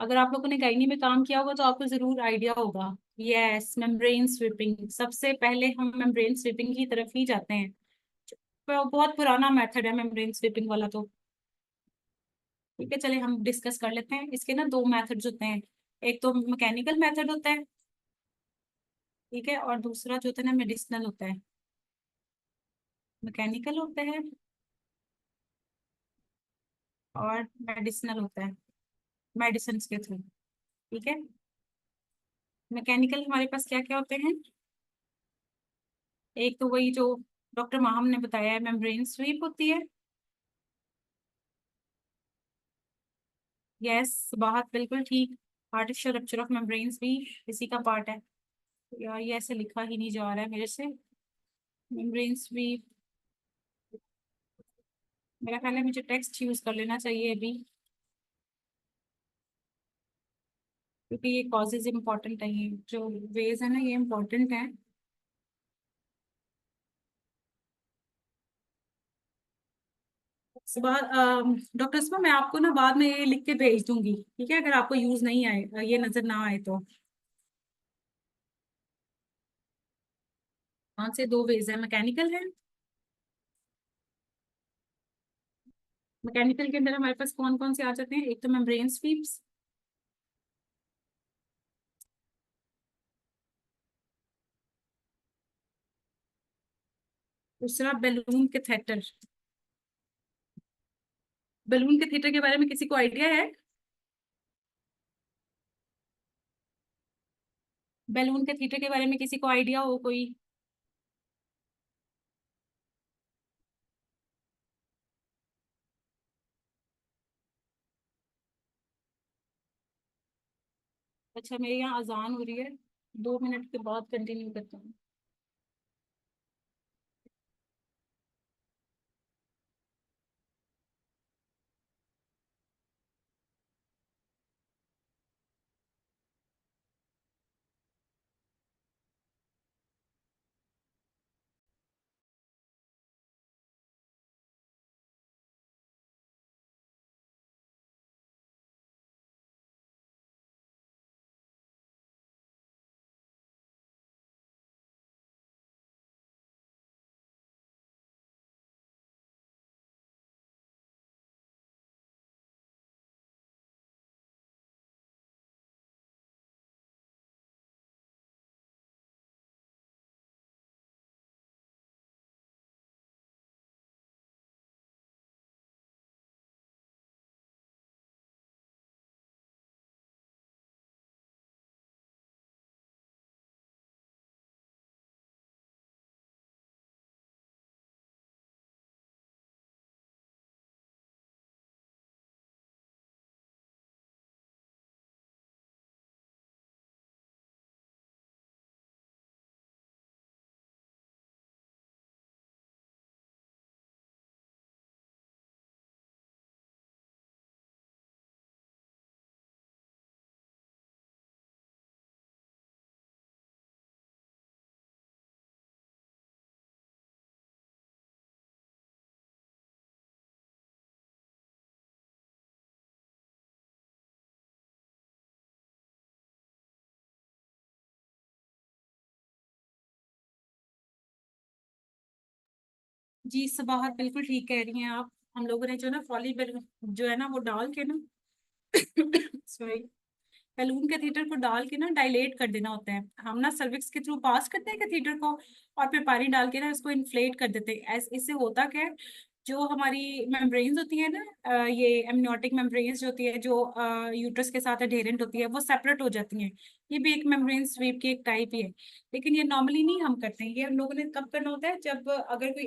अगर आप लोगों ने गायनी में काम किया होगा तो आपको जरूर आइडिया होगा। यस, मेम्ब्रेन स्वीपिंग, सबसे पहले हम मेम्ब्रेन स्वीपिंग की तरफ ही जाते हैं। बहुत पुराना मेथड है मेम्ब्रेन स्वीपिंग वाला तो, ठीक है। चले हम डिस्कस कर लेते हैं। इसके ना दो मेथड्स होते हैं, एक तो मैकेनिकल मेथड होता है, ठीक है, और दूसरा जो होता है ना मेडिसिनल होता है। मैकेनिकल होता है और मेडिसिनल होता है, मेडिसिन के थ्रू, ठीक है। मैकेनिकल हमारे पास क्या क्या होते हैं? एक तो वही जो डॉक्टर माहम ने बताया है, मेम्ब्रेन स्वीप होती है। यस, बात बिल्कुल ठीक। आर्टिफिशियल रप्चर ऑफ मेम्ब्रेन्स भी इसी का पार्ट है। यार ये ऐसे लिखा ही नहीं जा रहा है मेरे से। मेम्ब्रेन स्वीप, मेरा ख्याल है मुझे टेक्स्ट यूज कर लेना चाहिए अभी, क्योंकि ये कॉजेज इंपॉर्टेंट है, ये जो वेज है ना ये इंपॉर्टेंट है। सुबह डॉक्टर सुबह मैं आपको ना बाद में ये लिख के भेज दूंगी, ठीक है, अगर आपको यूज नहीं आए, ये नजर ना आए तो। कौन से दो वेज है, मैकेनिकल है? मैकेनिकल के अंदर हमारे पास कौन कौन से आ जाते हैं? एक तो मेम्ब्रेन स्वीप्स, दूसरा बैलून कैथेटर। बैलून कैथेटर के बारे में किसी को आइडिया है? बैलून कैथेटर के बारे में किसी को आइडिया हो कोई? अच्छा, मेरे यहाँ अजान हो रही है, 2 मिनट के बाद कंटिन्यू करता हूँ। जी सबाहत, बिल्कुल ठीक कह रही हैं आप। हम लोगों ने जो ना फॉली बैलून जो है ना वो डाल के ना सॉरी, बैलून कैथेटर को डाल के ना डायलेट कर देना होता है। हम ना सर्विक्स के थ्रू पास करते हैं कैथेटर को, और फिर पानी डाल के ना इसको इन्फ्लेट कर देते हैं। इससे होता क्या है, जो हमारी मेम्ब्रेन्स होती है ना, ये एमनियोटिक मेम्ब्रेन्स जो होती है, जो यूट्रस के साथ अडेरेंट होती है, वो सेपरेट हो जाती हैं। ये भी एक मेम्ब्रेन स्वीप की एक टाइप ही है। लेकिन ये नॉर्मली नहीं हम करते हैं। ये हम लोगों ने कब करना होता है, जब अगर कोई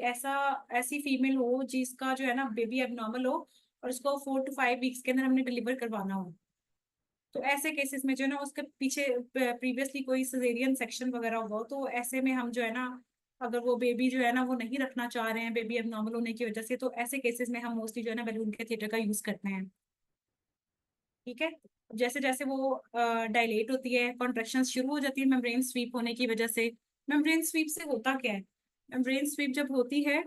ऐसी फीमेल हो जिसका जो है ना बेबी एबनॉर्मल हो, और उसको 4 to 5 वीक्स के अंदर हमने डिलीवर करवाना हो। तो ऐसे केसेस में जो है ना उसके पीछे प्रीवियसली कोई सिजेरियन सेक्शन वगैरह हुआ हो, तो ऐसे में हम जो है ना, अगर वो बेबी जो है ना वो नहीं रखना चाह रहे हैं बेबी एबनॉर्मल होने की वजह से, तो ऐसे केसेस में हम मोस्टली जो है ना बैलून के थिएटर का यूज करते हैं। ठीक है। जैसे जैसे वो डायलेट होती है, कॉन्ट्रेक्शन शुरू हो जाती है मेम्ब्रेन स्वीप होने की वजह से। मेम्ब्रेन स्वीप से होता क्या है, मेम्ब्रेन स्वीप जब होती है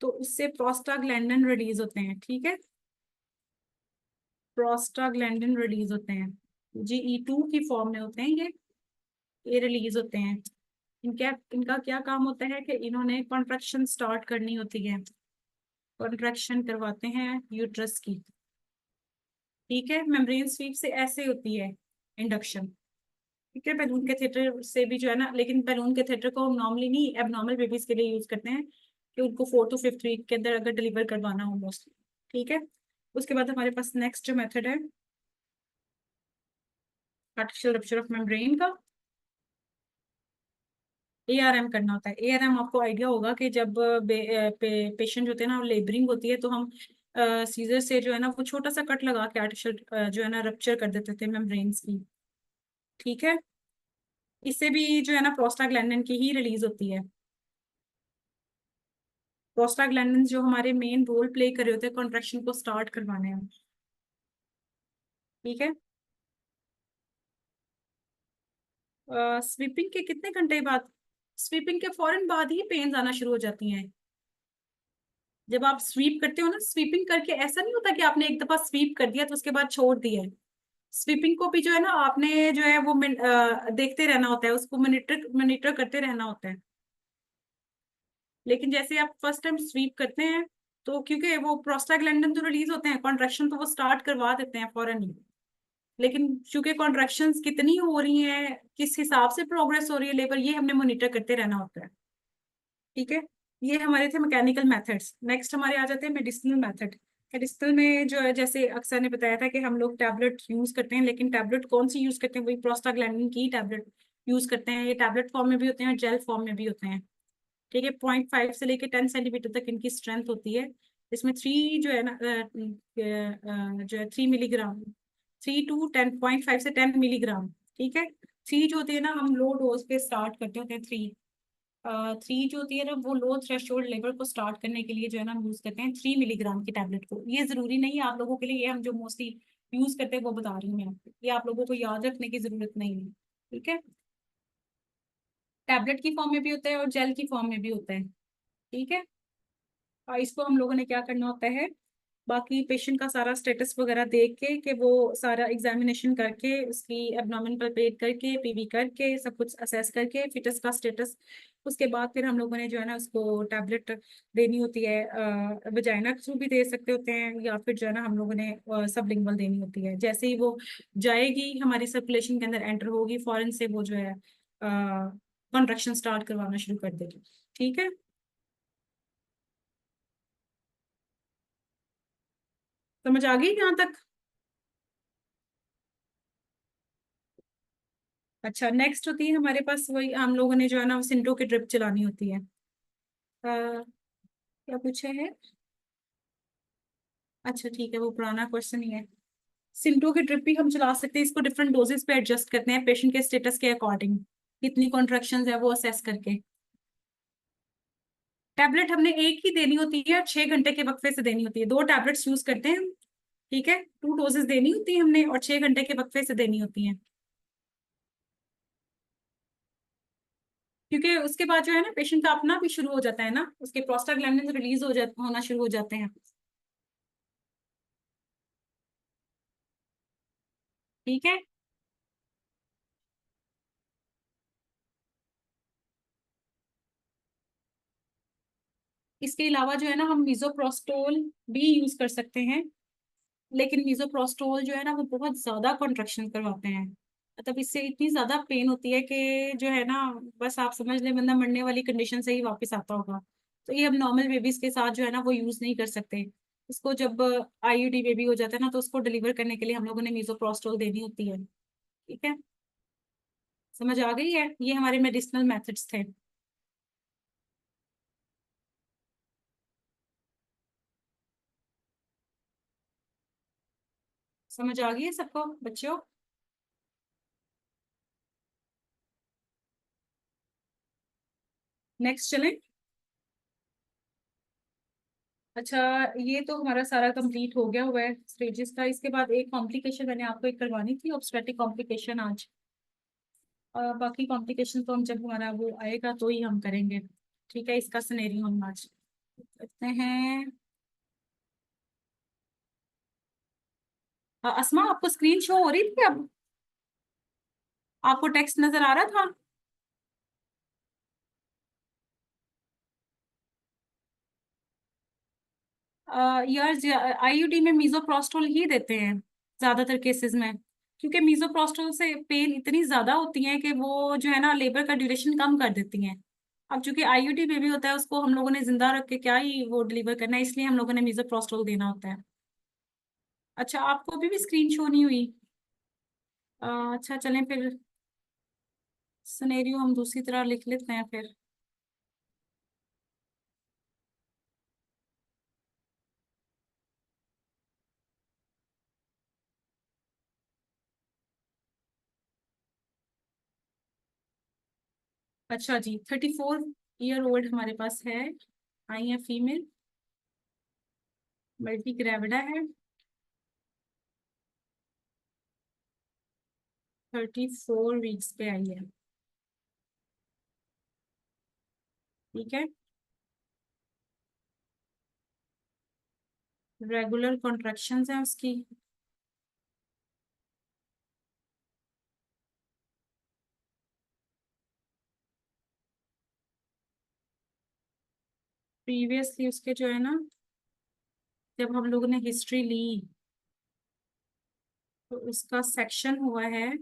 तो उससे प्रोस्टाग्लैंडिन रिलीज होते हैं। ठीक है, प्रोस्टाग्लैंडिन रिलीज होते हैं, GE2 की फॉर्म में होते हैं ये रिलीज होते हैं। इनका क्या काम होता है कि इन्होंने कॉन्ट्रैक्शन स्टार्ट करनी होती है, कॉन्ट्रैक्शन करवाते हैं यूट्रस की। ठीक है, मेम्ब्रेन स्वीप से ऐसे होती है इंडक्शन। ठीक है, बैलून कैथेटर से भी जो है ना, लेकिन बैलून कैथेटर को हम नॉर्मली नहीं, एबनॉर्मल बेबीज के लिए यूज करते हैं, कि उनको 4 to 5 वीक के अंदर अगर डिलीवर करवाना हो मोस्टली। ठीक है, उसके बाद हमारे पास नेक्स्ट जो मेथड है, आर्टिफिशियल रप्चर ऑफ मेम्ब्रेन का। ARM करना होता है। ARM आपको आइडिया होगा कि जब पेशेंट होते हैं ना, लेबरिंग होती है, तो हम सीजर से जो है ना वो छोटा सा कट लगा के आर्टिफिशियल जो है ना रप्चर कर देते थे मेम्ब्रेन्स की। ठीक है, इससे भी जो है ना प्रोस्टाग्लैंडिन की ही रिलीज होती है। प्रोस्टाग्लैंडिन जो हमारे मेन रोल प्ले कर रहे होते हैं कॉन्ट्रेक्शन को स्टार्ट करवाने में। ठीक है, स्वीपिंग के कितने घंटे बाद? स्वीपिंग के फौरन बाद ही पेन्स आना शुरू हो जाती हैं। जब आप स्वीप करते हो ना, स्वीपिंग करके ऐसा नहीं होता कि आपने एक दफा स्वीप कर दिया तो उसके बाद छोड़ दिया है। स्वीपिंग को भी जो है ना आपने जो है वो देखते रहना होता है, उसको मॉनिटर मॉनिटर करते रहना होता है। लेकिन जैसे आप फर्स्ट टाइम स्वीप करते हैं, तो क्योंकि वो प्रोस्टाग्लैंडिन तो रिलीज होते हैं, कॉन्ट्रैक्शन तो वो स्टार्ट करवा देते हैं फौरन ही। लेकिन चूंकि कॉन्ट्रैक्शंस कितनी हो रही हैं, किस हिसाब से प्रोग्रेस हो रही है लेबर, ये हमने मॉनिटर करते रहना होता है। ठीक है, ये हमारे थे मैकेनिकल मेथड्स। नेक्स्ट हमारे आ जाते हैं मेडिसिनल मेथड। मेडिसिनल में जो है, जैसे अक्सर ने बताया था कि हम लोग टैबलेट यूज करते हैं, लेकिन टैबलेट कौन सी यूज करते हैं? वही प्रोस्टाग्लैंडिन की टैबलेट यूज करते हैं। ये टैबलेट फॉर्म में भी होते हैं और जेल फॉर्म में भी होते हैं। ठीक है, 0.5 से लेके 10 सेंटीमीटर तक इनकी स्ट्रेंथ होती है। इसमें थ्री जो है ना जो है 3 मिलीग्राम, 3 to 10, 0.5 से 10 मिलीग्राम। ठीक है, थ्री जो होती है ना, हम लो डोज पे स्टार्ट करते होते हैं। थ्री जो होती है ना, वो लो थ्रेशोल्ड लेवल को स्टार्ट करने के लिए जो है ना, हम यूज करते हैं 3 मिलीग्राम की टैबलेट को। ये जरूरी नहीं है आप लोगों के लिए, ये हम जो मोस्टली यूज करते हैं वो बता रही हूँ मैं आपको, ये आप लोगों को याद रखने की जरूरत नहीं है। ठीक है, टैबलेट की फॉर्म में भी होता है और जेल की फॉर्म में भी होता है। ठीक है, और इसको हम लोगों ने क्या करना होता है, बाकी पेशेंट का सारा स्टेटस वगैरह देख के, कि वो सारा एग्जामिनेशन करके, उसकी एब्डोमेन पल्पेट करके, पीवी करके, सब कुछ असेस करके, फिटस का स्टेटस, उसके बाद फिर हम लोगों ने जो है ना उसको टैबलेट देनी होती है। वजाइना के थ्रू भी दे सकते होते हैं, या फिर जो है ना हम लोगों ने सबलिंगुअल देनी होती है। जैसे ही वो जाएगी हमारी सर्कुलेशन के अंदर एंटर होगी, फॉरन से वो जो है कॉन्ट्रैक्शन स्टार्ट करवाना शुरू कर देगी। ठीक है, समझ आ गई यहाँ तक? अच्छा, नेक्स्ट होती है हमारे पास, वही हम लोगों ने जो है ना सिंटो की ड्रिप चलानी होती है। क्या पूछे है? अच्छा ठीक है, वो पुराना क्वेश्चन ही है। सिंटो की ड्रिप भी हम चला सकते हैं, इसको डिफरेंट डोजेस पे एडजस्ट करते हैं पेशेंट के स्टेटस के अकॉर्डिंग, कितनी कॉन्ट्रेक्शन है वो असेस करके। टैबलेट हमने एक ही देनी होती है, 6 घंटे के वक्फे से देनी होती है। दो टैबलेट्स यूज करते हैं हम। ठीक है, 2 डोजेस देनी होती है हमने, और 6 घंटे के वक्फे से देनी होती है। क्योंकि उसके बाद जो है ना पेशेंट का अपना भी शुरू हो जाता है ना, उसके प्रोस्टाग्लैंडिन रिलीज होना शुरू हो जाते हैं। ठीक है, इसके अलावा जो है ना हम मीजोप्रोस्टोल भी यूज कर सकते हैं। लेकिन मीजोप्रोस्टोल जो है ना वो बहुत ज्यादा कॉन्ट्रैक्शन करवाते हैं, मतलब इससे इतनी ज्यादा पेन होती है कि जो है ना, बस आप समझ लें बंदा मरने वाली कंडीशन से ही वापस आता होगा। तो ये हम नॉर्मल बेबीज के साथ जो है ना वो यूज नहीं कर सकते। इसको जब आईयूडी बेबी हो जाता है ना, तो उसको डिलीवर करने के लिए हम लोगों ने मीजोप्रोस्टोल देनी होती है। ठीक है, समझ आ गई है? ये हमारे मेडिसिनल मेथड्स थे। समझ आ गई है सबको बच्चों? नेक्स्ट चलें। अच्छा, ये तो हमारा सारा कंप्लीट हो गया हुआ है स्टेजेस का। इसके बाद एक कॉम्प्लिकेशन मैंने आपको एक करवानी थी, ऑब्स्टेट्रिक कॉम्प्लिकेशन आज। बाकी कॉम्प्लिकेशन तो हम जब हमारा वो आएगा तो ही हम करेंगे। ठीक है, इसका सिनेरियो हम आज करते हैं। अस्मा, आपको स्क्रीन शो हो रही थी अब? आपको टेक्स्ट नजर आ रहा था? यार, आईयूडी में मीजोप्रोस्टोल ही देते हैं ज्यादातर केसेस में, क्योंकि मीजोप्रोस्टोल से पेन इतनी ज्यादा होती है कि वो जो है ना लेबर का ड्यूरेशन कम कर देती हैं। अब चूंकि आईयूडी बेबी होता है, उसको हम लोगों ने जिंदा रख के क्या ही वो डिलीवर करना है, इसलिए हम लोगों ने मीजोप्रोस्टोल देना होता है। अच्छा, आपको अभी भी स्क्रीन शो नहीं हुई? अच्छा चलें फिर, सिनेरियो हम दूसरी तरह लिख लेते हैं फिर। अच्छा जी, 34 ईयर ओल्ड हमारे पास है, आई है फीमेल, मल्टी ग्रेविडा है, 34 वीक्स पे आई है। ठीक है, रेगुलर कॉन्ट्रैक्शंस हैं उसकी। प्रीवियसली उसके जो है ना, जब हम लोगों ने हिस्ट्री ली तो उसका सेक्शन हुआ है,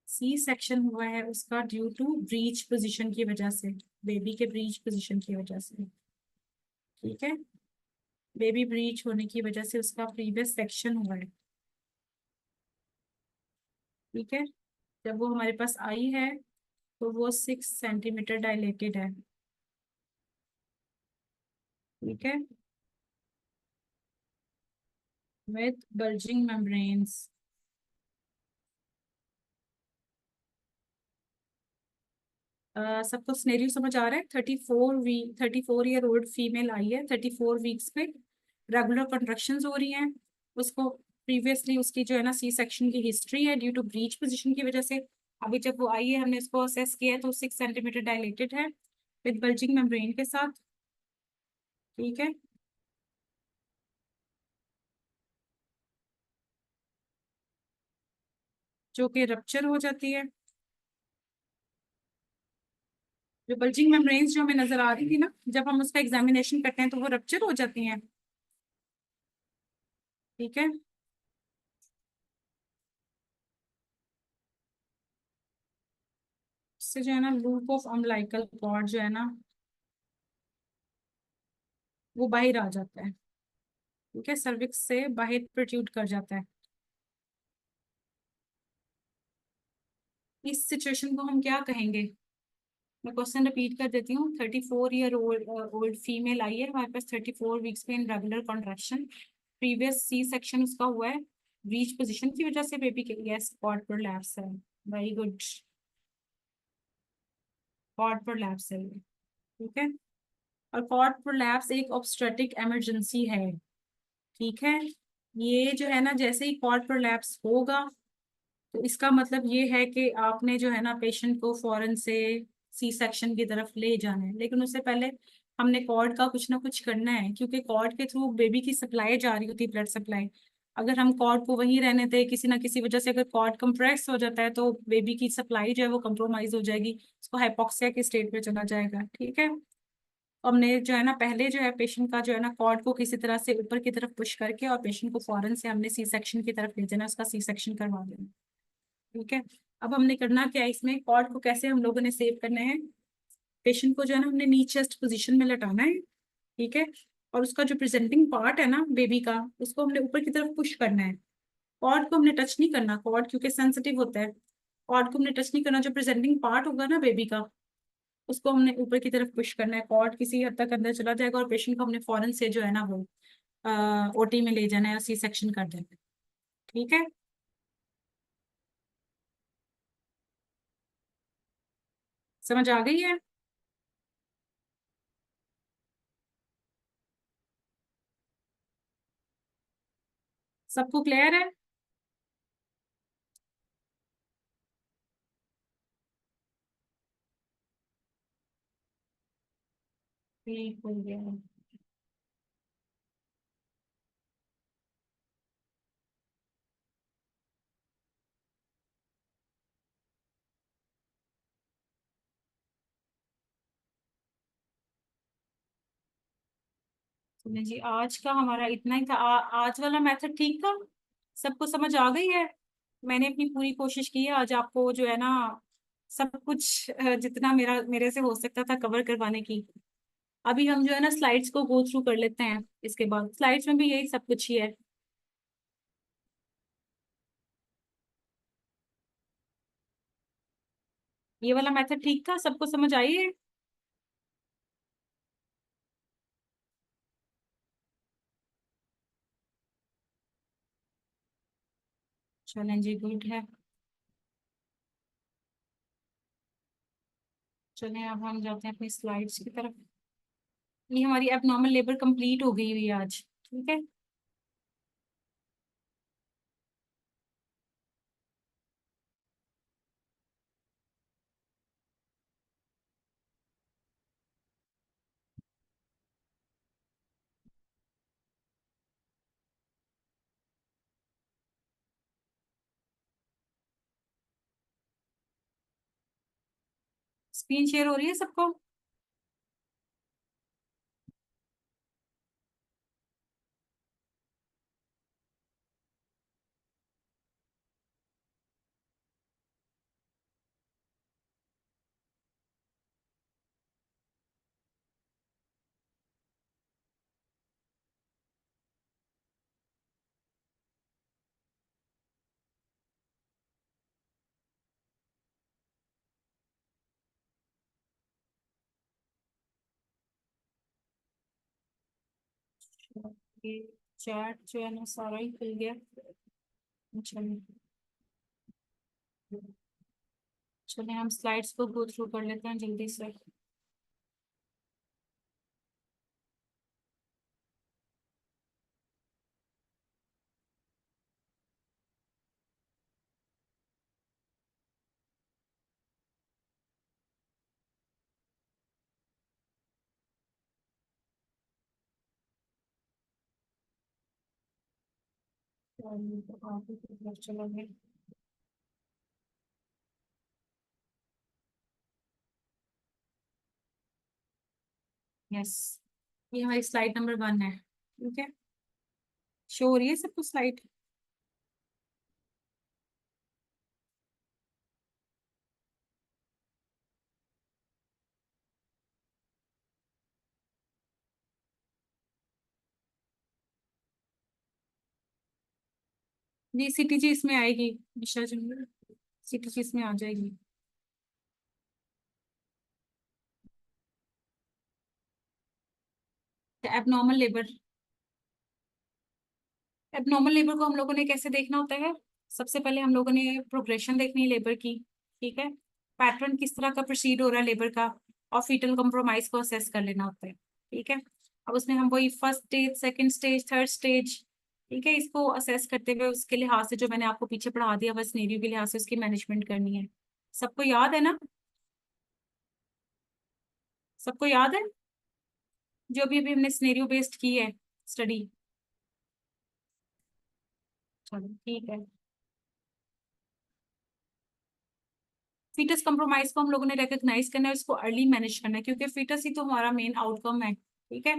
सी सेक्शन हुआ है उसका ड्यू टू ब्रीच पोजीशन की वजह से, बेबी के ब्रीच पोजीशन की वजह से। ठीक है, बेबी ब्रीच होने की वजह से उसका प्रीवियस सेक्शन हुआ है। ठीक है, जब वो हमारे पास आई है तो वो 6 सेंटीमीटर डायलेटेड है। ठीक है, विथ बल्जिंग मेम्ब्रेन्स। सबको सिनेरियो समझ आ रहा है? 34 ईयर ओल्ड फीमेल आई है, 34 वीक्स पे रेगुलर कंट्रक्शन हो रही हैं उसको। प्रीवियसली उसकी जो है ना सी सेक्शन की हिस्ट्री है ड्यू टू ब्रीच पोजीशन की वजह से। अभी जब वो आई है हमने इसको असेस किया है तो 6 सेंटीमीटर डायलेटेड है विद बल्जिंग मेम्ब्रेन के साथ। ठीक है, जो कि रप्चर हो जाती है। जो बल्जिंग मेम्ब्रेन्स जो हमें नजर आ रही थी ना, जब हम उसका एग्जामिनेशन करते हैं तो वो रप्चर हो जाती हैं। ठीक है, इससे जो है ना लूप ऑफ अम्बिलिकल कॉर्ड जो है ना वो बाहर आ जाता है। ठीक है, सर्विक्स से बाहर प्रोट्रूड कर जाता है। इस सिचुएशन को हम क्या कहेंगे? मैं क्वेश्चन रिपीट कर देती हूँ। 34 ईयर ओल्ड फीमेल आई है हमारे पास, 34 वीक्स में irregular contraction. Previous C section उसका हुआ है ब्रीच पोजीशन की वजह से बेबी के। यस, कॉर्ड प्रोलैप्स है। वेरी गुड, कॉर्ड प्रोलैप्स है ये। ठीक है, और कॉर्ड प्रोलैप्स एक ऑब्स्टेट्रिक इमरजेंसी है। ठीक है, ये जो है ना जैसे ही कॉर्ड प्रोलैप्स होगा तो इसका मतलब ये है कि आपने जो है ना पेशेंट को फौरन से सी सेक्शन की तरफ ले जाना है। लेकिन उससे पहले हमने कॉर्ड का कुछ ना कुछ करना है, क्योंकि कॉर्ड के थ्रू बेबी की सप्लाई जा रही होती है, ब्लड सप्लाई। अगर हम कॉर्ड को वहीं रहने दें, किसी ना किसी वजह से अगर कॉर्ड कंप्रेस हो जाता है तो बेबी की सप्लाई जो है वो कंप्रोमाइज हो जाएगी, उसको हाइपोक्सिया के स्टेट पे चला जाएगा। ठीक है, हमने जो है ना पहले जो है पेशेंट का जो है ना कॉर्ड को किसी तरह से ऊपर की तरफ पुश करके और पेशेंट को फौरन से हमने सी सेक्शन की तरफ ले जाना, उसका सी सेक्शन करवा देना। ठीक है, अब हमने करना क्या है, इसमें कॉर्ड को कैसे हम लोगों ने सेव करना है? पेशेंट को जो है ना हमने नी चेस्ट पोजीशन में लेटाना है। ठीक है, और उसका जो प्रेजेंटिंग पार्ट है ना बेबी का, उसको हमने ऊपर की तरफ पुश करना है। कॉर्ड को हमने टच नहीं करना, कॉर्ड क्योंकि सेंसिटिव होता है। कॉर्ड को हमने टच नहीं करना, जो प्रेजेंटिंग पार्ट होगा ना बेबी का उसको हमने ऊपर की तरफ पुश करना है। कॉर्ड किसी हद तक अंदर चला जाएगा और पेशेंट को हमने फौरन से जो है ना वो ओटी में ले जाना है और सी सेक्शन कर देना है। ठीक है, समझ आ गई है? सबको क्लियर है? ठीक हो गया। सुनिए जी, आज का हमारा इतना ही था। आज वाला मेथड ठीक था? सबको समझ आ गई है? मैंने अपनी पूरी कोशिश की है आज आपको जो है ना सब कुछ जितना मेरे से हो सकता था कवर करवाने की। अभी हम जो है ना स्लाइड्स को गो थ्रू कर लेते हैं, इसके बाद स्लाइड्स में भी यही सब कुछ ही है। ये वाला मेथड ठीक था? सबको समझ आई है? चलें जी, गुड है। चलें अब हम जाते हैं अपनी स्लाइड्स की तरफ। ये हमारी अब नॉर्मल लेबर कंप्लीट हो गई हुई है आज। ठीक है, स्क्रीन शेयर हो रही है सबको? ये चैट जो है ना सारा ही खुल गया। चलिए, चलिए हम स्लाइड्स को गो थ्रू कर लेते हैं जल्दी से। चलिए, तो आगे की तरफ चलेंगे। यस, ये हमारी स्लाइड नंबर 1 है। ठीक है, शो हो रही है सबको स्लाइड? जी सीटीजी इसमें आएगी, निशा जी, सीटीजी इसमें आ जाएगी। एबनॉर्मल लेबर, एबनॉर्मल लेबर को हम लोगों ने कैसे देखना होता है? सबसे पहले हम लोगों ने प्रोग्रेशन देखनी है लेबर की। ठीक है, पैटर्न किस तरह का प्रोसीड हो रहा है लेबर का, और फीटल कंप्रोमाइज को असेस कर लेना होता है। ठीक है, अब उसमें हम वही first stage, second stage, third stage, ठीक है, इसको असेस करते हुए उसके लिहाज से जो मैंने आपको पीछे पढ़ा दिया बस सिनेरियो के लिहाज से उसकी मैनेजमेंट करनी है। सबको याद है ना? सबको याद है जो भी अभी हमने सिनेरियो बेस्ड की है स्टडी? चलो ठीक है। फीटस कंप्रोमाइज को हम लोगों ने रिकॉग्नाइज करना है, इसको अर्ली मैनेज करना है, क्योंकि फीटस ही तो हमारा मेन आउटकम है। ठीक है।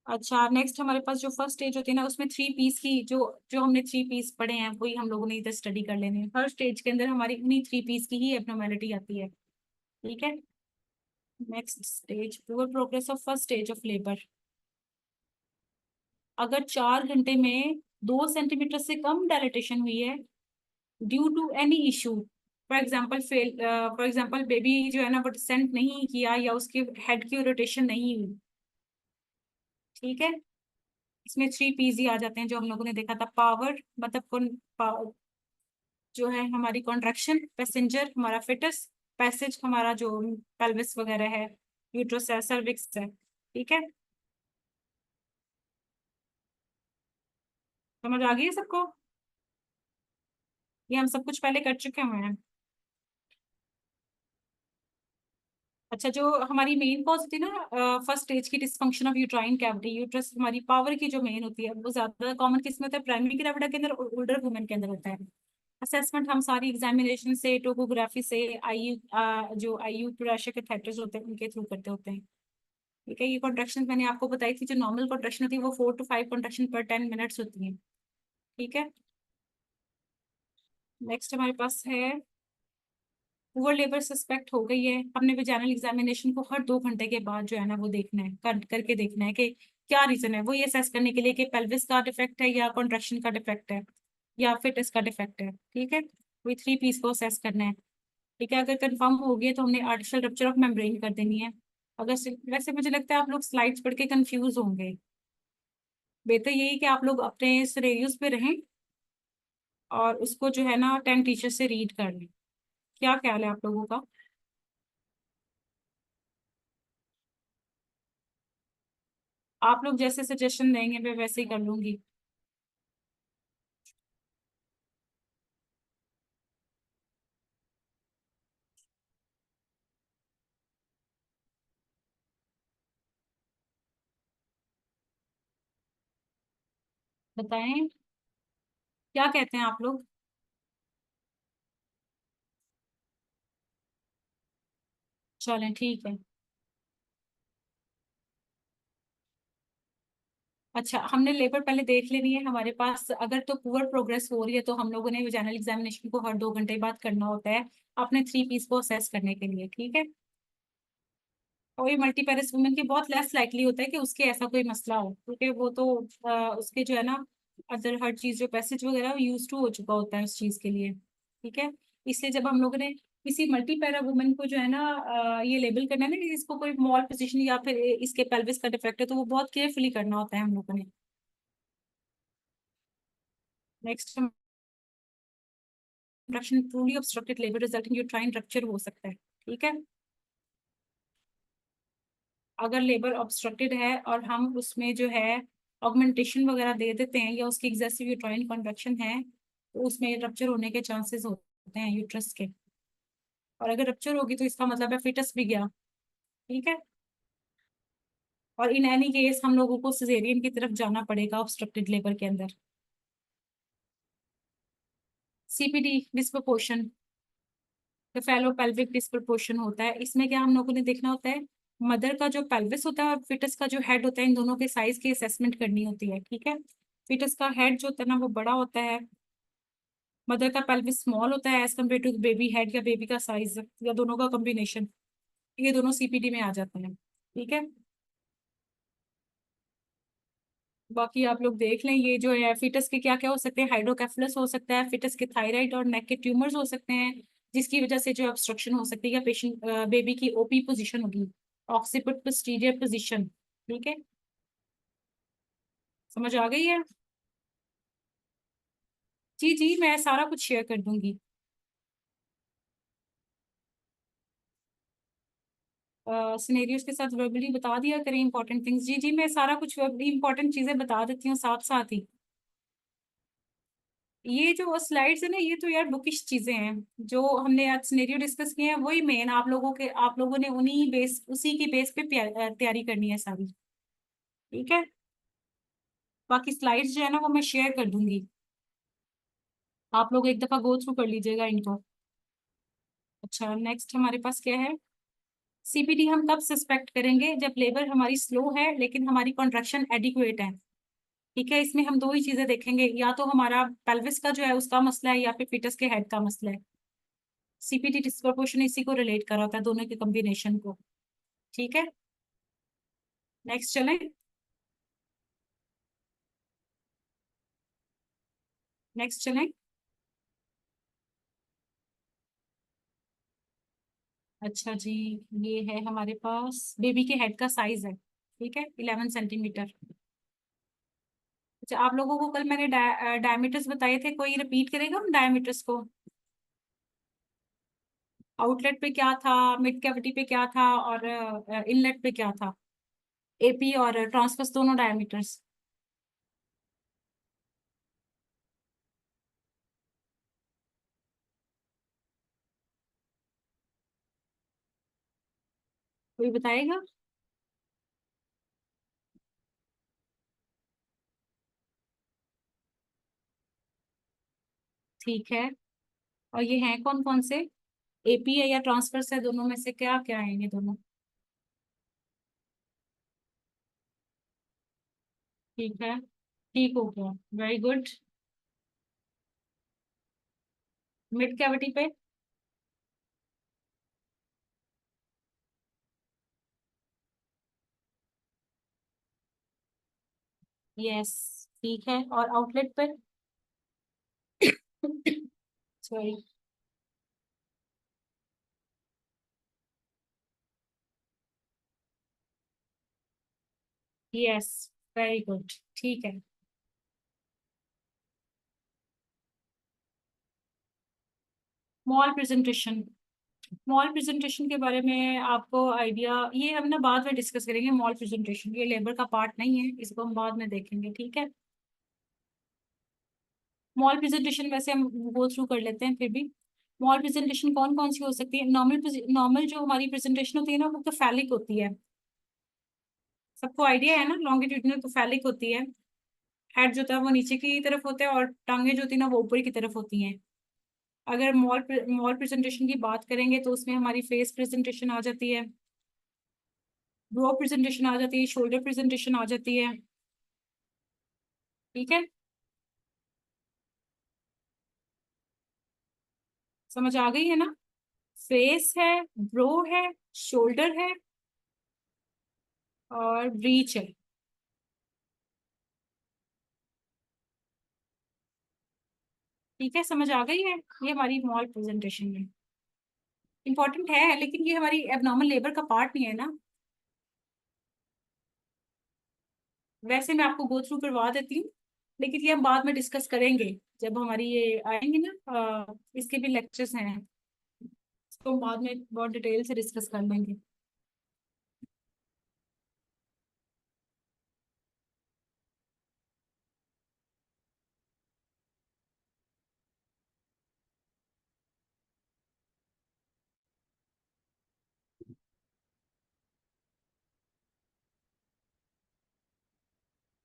अच्छा, नेक्स्ट हमारे पास जो फर्स्ट स्टेज होती है ना, उसमें 3 पीस की जो जो हमने 3 पीस पढ़े हैं वही हम लोगों ने इधर स्टडी कर लेने हैं। हर स्टेज के अंदर हमारी उन्हीं 3 पीस की ही एब्नॉर्मेलिटी आती है। ठीक है। Next stage, poor progress of first stage of labour. अगर 4 घंटे में 2 सेंटीमीटर से कम डायलिटेशन हुई है due to any issue, for example baby जो है ना वो डिसेंट नहीं किया या उसके हेड की रोटेशन नहीं हुई। ठीक है, इसमें 3 पीस ही आ जाते हैं जो हम लोगों ने देखा था। पावर मतलब जो है हमारी कॉन्ट्रैक्शन, पैसेंजर हमारा फिटस, पैसेज हमारा जो पेल्विस वगैरह है, यूट्रस है, सर्विक्स है। ठीक है, समझ आ गई है सबको? ये हम सब कुछ पहले कर चुके हुए हैं। अच्छा, जो हमारी मेन कॉज होती है ना फर्स्ट स्टेज की, dysfunction of uterine cavity, uterus हमारी पावर की जो मेन होती है वो ज्यादा कॉमन किस में होता है? प्राइमरी ग्रेविडा के अंदर और ओल्डर वुमेन के अंदर होता है। असेसमेंट हम सारी एग्जामिनेशन से, टोपोग्राफी से, जो आईयू प्रेशर के थेटर्स होते हैं उनके थ्रू करते होते हैं। ठीक है, ये कॉन्ट्रेक्शन मैंने आपको बताई थी, जो नॉर्मल कॉन्ट्रेक्शन होती है वो 4 to 5 कॉन्ट्रेक्शन पर 10 मिनट्स होती है। ठीक है, नेक्स्ट हमारे पास है पुअर लेबर सस्पेक्ट हो गई है, हमने वेजाइनल एग्जामिनेशन को हर 2 घंटे के बाद जो है ना वो देखना है, करके देखना है कि क्या रीजन है, वो ये असेस करने के लिए कि पेल्विस का डिफेक्ट है या कॉन्ट्रेक्शन का डिफेक्ट है या फिटस का डिफेक्ट है। ठीक है, वही 3 पीस को असेस करना है। ठीक है, अगर कंफर्म हो गया तो हमने आर्टिफिशियल रप्चर ऑफ मेम्ब्रेन कर देनी है। वैसे मुझे लगता है आप लोग स्लाइड्स पढ़ के कंफ्यूज होंगे। बेहतर यही कि आप लोग अपने सिनेरियोज पे रहें और उसको जो है ना 10 टीचर से रीड कर लें। क्या ख्याल है आप लोगों का? आप लोग जैसे सजेशन देंगे मैं वैसे ही कर लूंगी। बताएं, क्या कहते हैं आप लोग? चलें ठीक है। अच्छा, हमने लेबर पहले देख लेनी है हमारे पास। अगर तो पुअर प्रोग्रेस हो रही है तो हम लोगों ने जनरल एग्जामिनेशन को हर 2 घंटे बाद करना होता है अपने 3 पीस को असेस करने के लिए। ठीक है, और ये मल्टीपेरेस वुमेन की बहुत लेस लाइकली होता है कि उसके ऐसा कोई मसला हो, क्योंकि वो तो उसके जो है ना अदर हर चीज जो पैसेज वगैरह यूज टू हो चुका होता है उस चीज के लिए। ठीक है, इसलिए जब हम लोगों ने किसी मल्टी पैरा वुमन को जो है ना ये लेबल करना है ना कि इसको कोई मॉल पोजीशन या फिर इसके पेल्विस का डिफेक्ट है, तो वो बहुत केयरफुली करना होता है हम लोगों ने। Next, construction truly obstructed labour resulting uterine rupture हो सकता है। ठीक है, अगर लेबर ऑब्स्ट्रक्टेड है और हम उसमें जो है ऑगमेंटेशन वगैरह दे देते हैं या उसकी एग्जेसिव यूट्राइन कॉन्ट्रैक्शन है, तो उसमें रप्चर होने के चांसेस होते हैं यूट्रस के। और अगर रप्चर होगी तो इसका मतलब है फिटस भी गया। ठीक है, और इन एनी केस हम लोगों को सिजेरियन की तरफ जाना पड़ेगा ऑब्स्ट्रक्टेड लेबर के अंदर। सीपीडी डिस्प्रोपोर्शन, तो फेलो पेल्विक डिस्प्रोपोर्शन होता है। इसमें क्या हम लोगों ने देखना होता है, मदर का जो पेल्विस होता है और फिटस का जो हेड होता है, इन दोनों के साइज की असेसमेंट करनी होती है। ठीक है, फिटस का हेड जो होता है ना वो बड़ा होता है, मदर का पेल्विस स्मॉल होता है as compare to baby head या बेबी का साइज या दोनों का कॉम्बिनेशन। ये दोनों सीपीडी में आ जाते हैं। ठीक है, बाकी आप लोग देख लें। ये जो है फिटस के क्या क्या हो सकते हैं, हाइड्रोकेफलस हो सकता है, फिटस के थायराइड और नेक के ट्यूमर्स हो सकते हैं, जिसकी वजह से जो ऑब्स्ट्रक्शन हो सकती है, या पेशेंट बेबी की ओपी पोजीशन होगी, ऑक्सीपिट पोस्टीरियर पोजीशन। ठीक है, समझ आ गई है? जी जी, मैं सारा कुछ शेयर कर दूंगी। सिनेरियोस के साथ वर्बली बता दिया करें इंपॉर्टेंट थिंग्स। जी जी, मैं सारा कुछ इंपॉर्टेंट चीजें बता देती हूँ साथ साथ ही। ये जो स्लाइड्स है ना, ये तो यार बुकिश चीजें हैं। जो हमने आज सिनेरियो डिस्कस किए हैं वही मेन आप लोगों ने उन्हीं बेस उसी की बेस पे तैयारी करनी है सारी। ठीक है, बाकी स्लाइड्स जो है ना वो मैं शेयर कर दूंगी, आप लोग एक दफा गो थ्रू कर लीजिएगा इनको। अच्छा, नेक्स्ट हमारे पास क्या है, सीपीडी हम कब सस्पेक्ट करेंगे, जब लेबर हमारी स्लो है लेकिन हमारी कॉन्ट्रैक्शन एडिक्वेट है। ठीक है, इसमें हम दो ही चीजें देखेंगे, या तो हमारा पेल्विस का जो है उसका मसला है या फिर फिटस के हेड का मसला है। सीपीटी डिस्प्रोपोर्शन इसी को रिलेट कर होता है, दोनों के कॉम्बिनेशन को। ठीक है, नेक्स्ट चलें। नेक्स्ट चलें। अच्छा जी, ये है हमारे पास बेबी के हेड का साइज है। ठीक है, 11 सेंटीमीटर। अच्छा, आप लोगों को कल मैंने डायमीटर्स बताए थे, कोई रिपीट करेगा उन डायमीटर्स को? आउटलेट पे क्या था, मिड कैविटी पे क्या था, और इनलेट पे क्या था? एपी और ट्रांसवर्स दोनों डायमीटर्स। कोई बताएगा? ठीक है, और ये हैं कौन कौन से? एपी है या ट्रांसफर्स है, दोनों में से क्या क्या है ये दोनों? ठीक है, ठीक हो गया, वेरी गुड। मिड कैविटी पे? यस, ठीक है, और आउटलेट पे? सॉरी। यस, वेरी गुड, ठीक है। मॉल प्रेजेंटेशन, मॉल प्रेजेंटेशन के बारे में आपको आइडिया, ये हम ना बाद में डिस्कस करेंगे। मॉल प्रेजेंटेशन ये लेबर का पार्ट नहीं है, इसको हम बाद में देखेंगे। ठीक है, मॉल प्रेजेंटेशन वैसे हम गो थ्रू कर लेते हैं फिर भी। मॉल प्रेजेंटेशन कौन कौन सी हो सकती है? नॉर्मल नॉर्मल जो हमारी प्रेजेंटेशन होती है ना वो तो फैलिक होती है। सबको आइडिया है ना, लॉन्गिट्यूडिनल तो फैलिक होती है। हेड जो था वो नीचे की तरफ होता है और टांगे जो होती है ना वो ऊपर की तरफ होती हैं। अगर मॉल प्रेजेंटेशन की बात करेंगे तो उसमें हमारी फेस प्रेजेंटेशन आ जाती है, ब्रो प्रेजेंटेशन आ जाती है, शोल्डर प्रेजेंटेशन आ जाती है। ठीक है, समझ आ गई है ना? फेस है, ब्रो है, शोल्डर है, और ब्रीच है। ठीक है, समझ आ गई है? ये हमारी मॉल प्रेजेंटेशन है। इंपॉर्टेंट है, लेकिन ये हमारी एबनॉर्मल लेबर का पार्ट नहीं है ना। वैसे मैं आपको गो थ्रू करवा देती हूँ, लेकिन ये हम बाद में डिस्कस करेंगे जब हमारी ये आएंगे ना, इसके भी लेक्चर्स हैं, इसको हम बाद में बहुत डिटेल से डिस्कस कर लेंगे।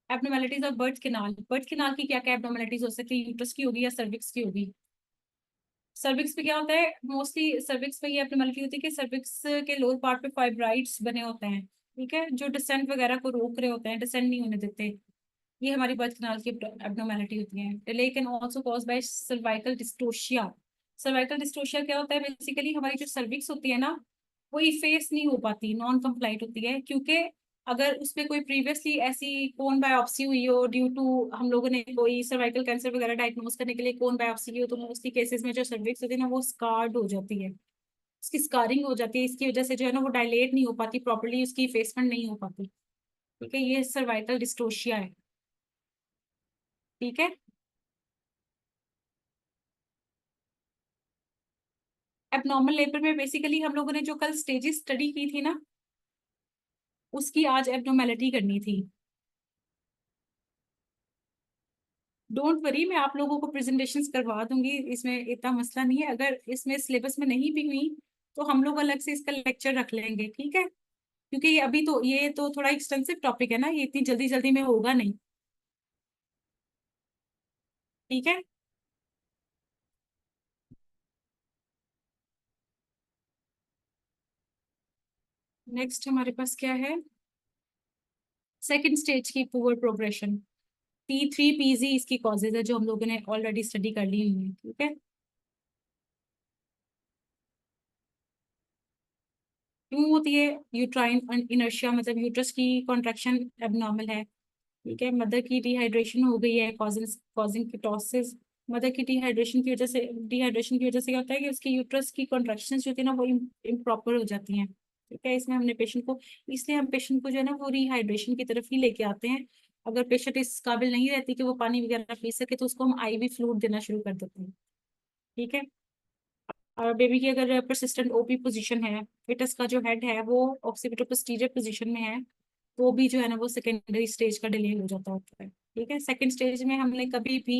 एबनॉर्मेलिटीज ऑफ बर्थ केनाल की क्या क्या एबनॉर्मेलिटीज हो सकती है, यूट्रस की होगी या सर्विक्स की होगी। सर्विक्स पे क्या होता है, मोस्टली सर्विक्स पे ये एबनॉर्मेलिटी होती है कि सर्विक्स के लोअर पार्ट पे फाइब्राइड्स बने होते हैं, ठीक है, जो डिसेंट वगैरह को रोक रहे होते हैं, डिसेंट नहीं होने देते। ये हमारी बर्थ कैनाल की एब्नॉर्मेलिटी होती है। Delay can also cause by cervical dystocia. Cervical dystocia क्या होता है, बेसिकली हमारी जो सर्विक्स होती है ना, वो इफेस नहीं हो पाती, नॉन कंप्लाइंट होती है, क्योंकि अगर उसमें कोई प्रीवियसली ऐसी कोन बायोप्सी हुई हो ड्यू टू, हम लोगों ने कोई सर्वाइकल कैंसर वगैरह डायग्नोज करने के लिए कोन बायोप्सी की हो, तो मोस्टली केसेस में जो सर्विक्स होती है ना, वो स्कार्ड हो जाती है, उसकी स्कारिंग हो जाती है, इसकी वजह से जो है ना वो डायलेट नहीं हो पाती प्रॉपरली, उसकी इफेसमेंट नहीं हो पाती। ठीक है, ये सर्वाइकल डिस्टोशिया है। ठीक है। एबनॉर्मल लेबर में बेसिकली हम लोगों ने जो कल स्टेजेस स्टडी की थी ना, उसकी आज एबनॉर्मेलिटी करनी थी। डोंट वरी, मैं आप लोगों को प्रेजेंटेशंस करवा दूंगी, इसमें इतना मसला नहीं है। अगर इसमें सिलेबस में नहीं भी हुई तो हम लोग अलग से इसका लेक्चर रख लेंगे, ठीक है, क्योंकि ये तो थोड़ा एक्सटेंसिव टॉपिक है ना, ये इतनी जल्दी जल्दी में होगा नहीं। ठीक है। नेक्स्ट हमारे पास क्या है, सेकंड स्टेज की पुअर प्रोग्रेशन। P3 PZ इसकी कॉजेज है, जो हम लोगों ने ऑलरेडी स्टडी कर ली हुई है। ठीक है। क्यों होती है, यूट्राइन इनर्शिया, मतलब यूट्रस की कॉन्ट्रैक्शन एबनॉर्मल है। ठीक है, मदर की डिहाइड्रेशन हो गई है, कॉजिंग कॉजिंग कीटोसिस। मदर की डिहाइड्रेशन की वजह से क्या होता है कि उसकी यूट्रस की कॉन्ट्रैक्शन जो होती है ना, वो इम्प्रॉपर हो जाती हैं। ठीक है, इसमें हमने पेशेंट को, इसलिए हम पेशेंट को जो है ना वो रिहाइड्रेशन की तरफ ही लेके आते हैं। अगर पेशेंट इस काबिल नहीं रहती कि वो पानी वगैरह पी सके, तो उसको हम आईवी फ्लूइड देना शुरू कर देते हैं। ठीक है। और बेबी की अगर परसिस्टेंट ओपी पोजीशन है, फिटस का जो हेड है वो ऑक्सीपिटल पोस्टीरियर पोजीशन में है, तो भी जो है ना वो सेकेंडरी स्टेज का डिले हो जाता होता है। ठीक है, सेकेंड स्टेज में हमने कभी भी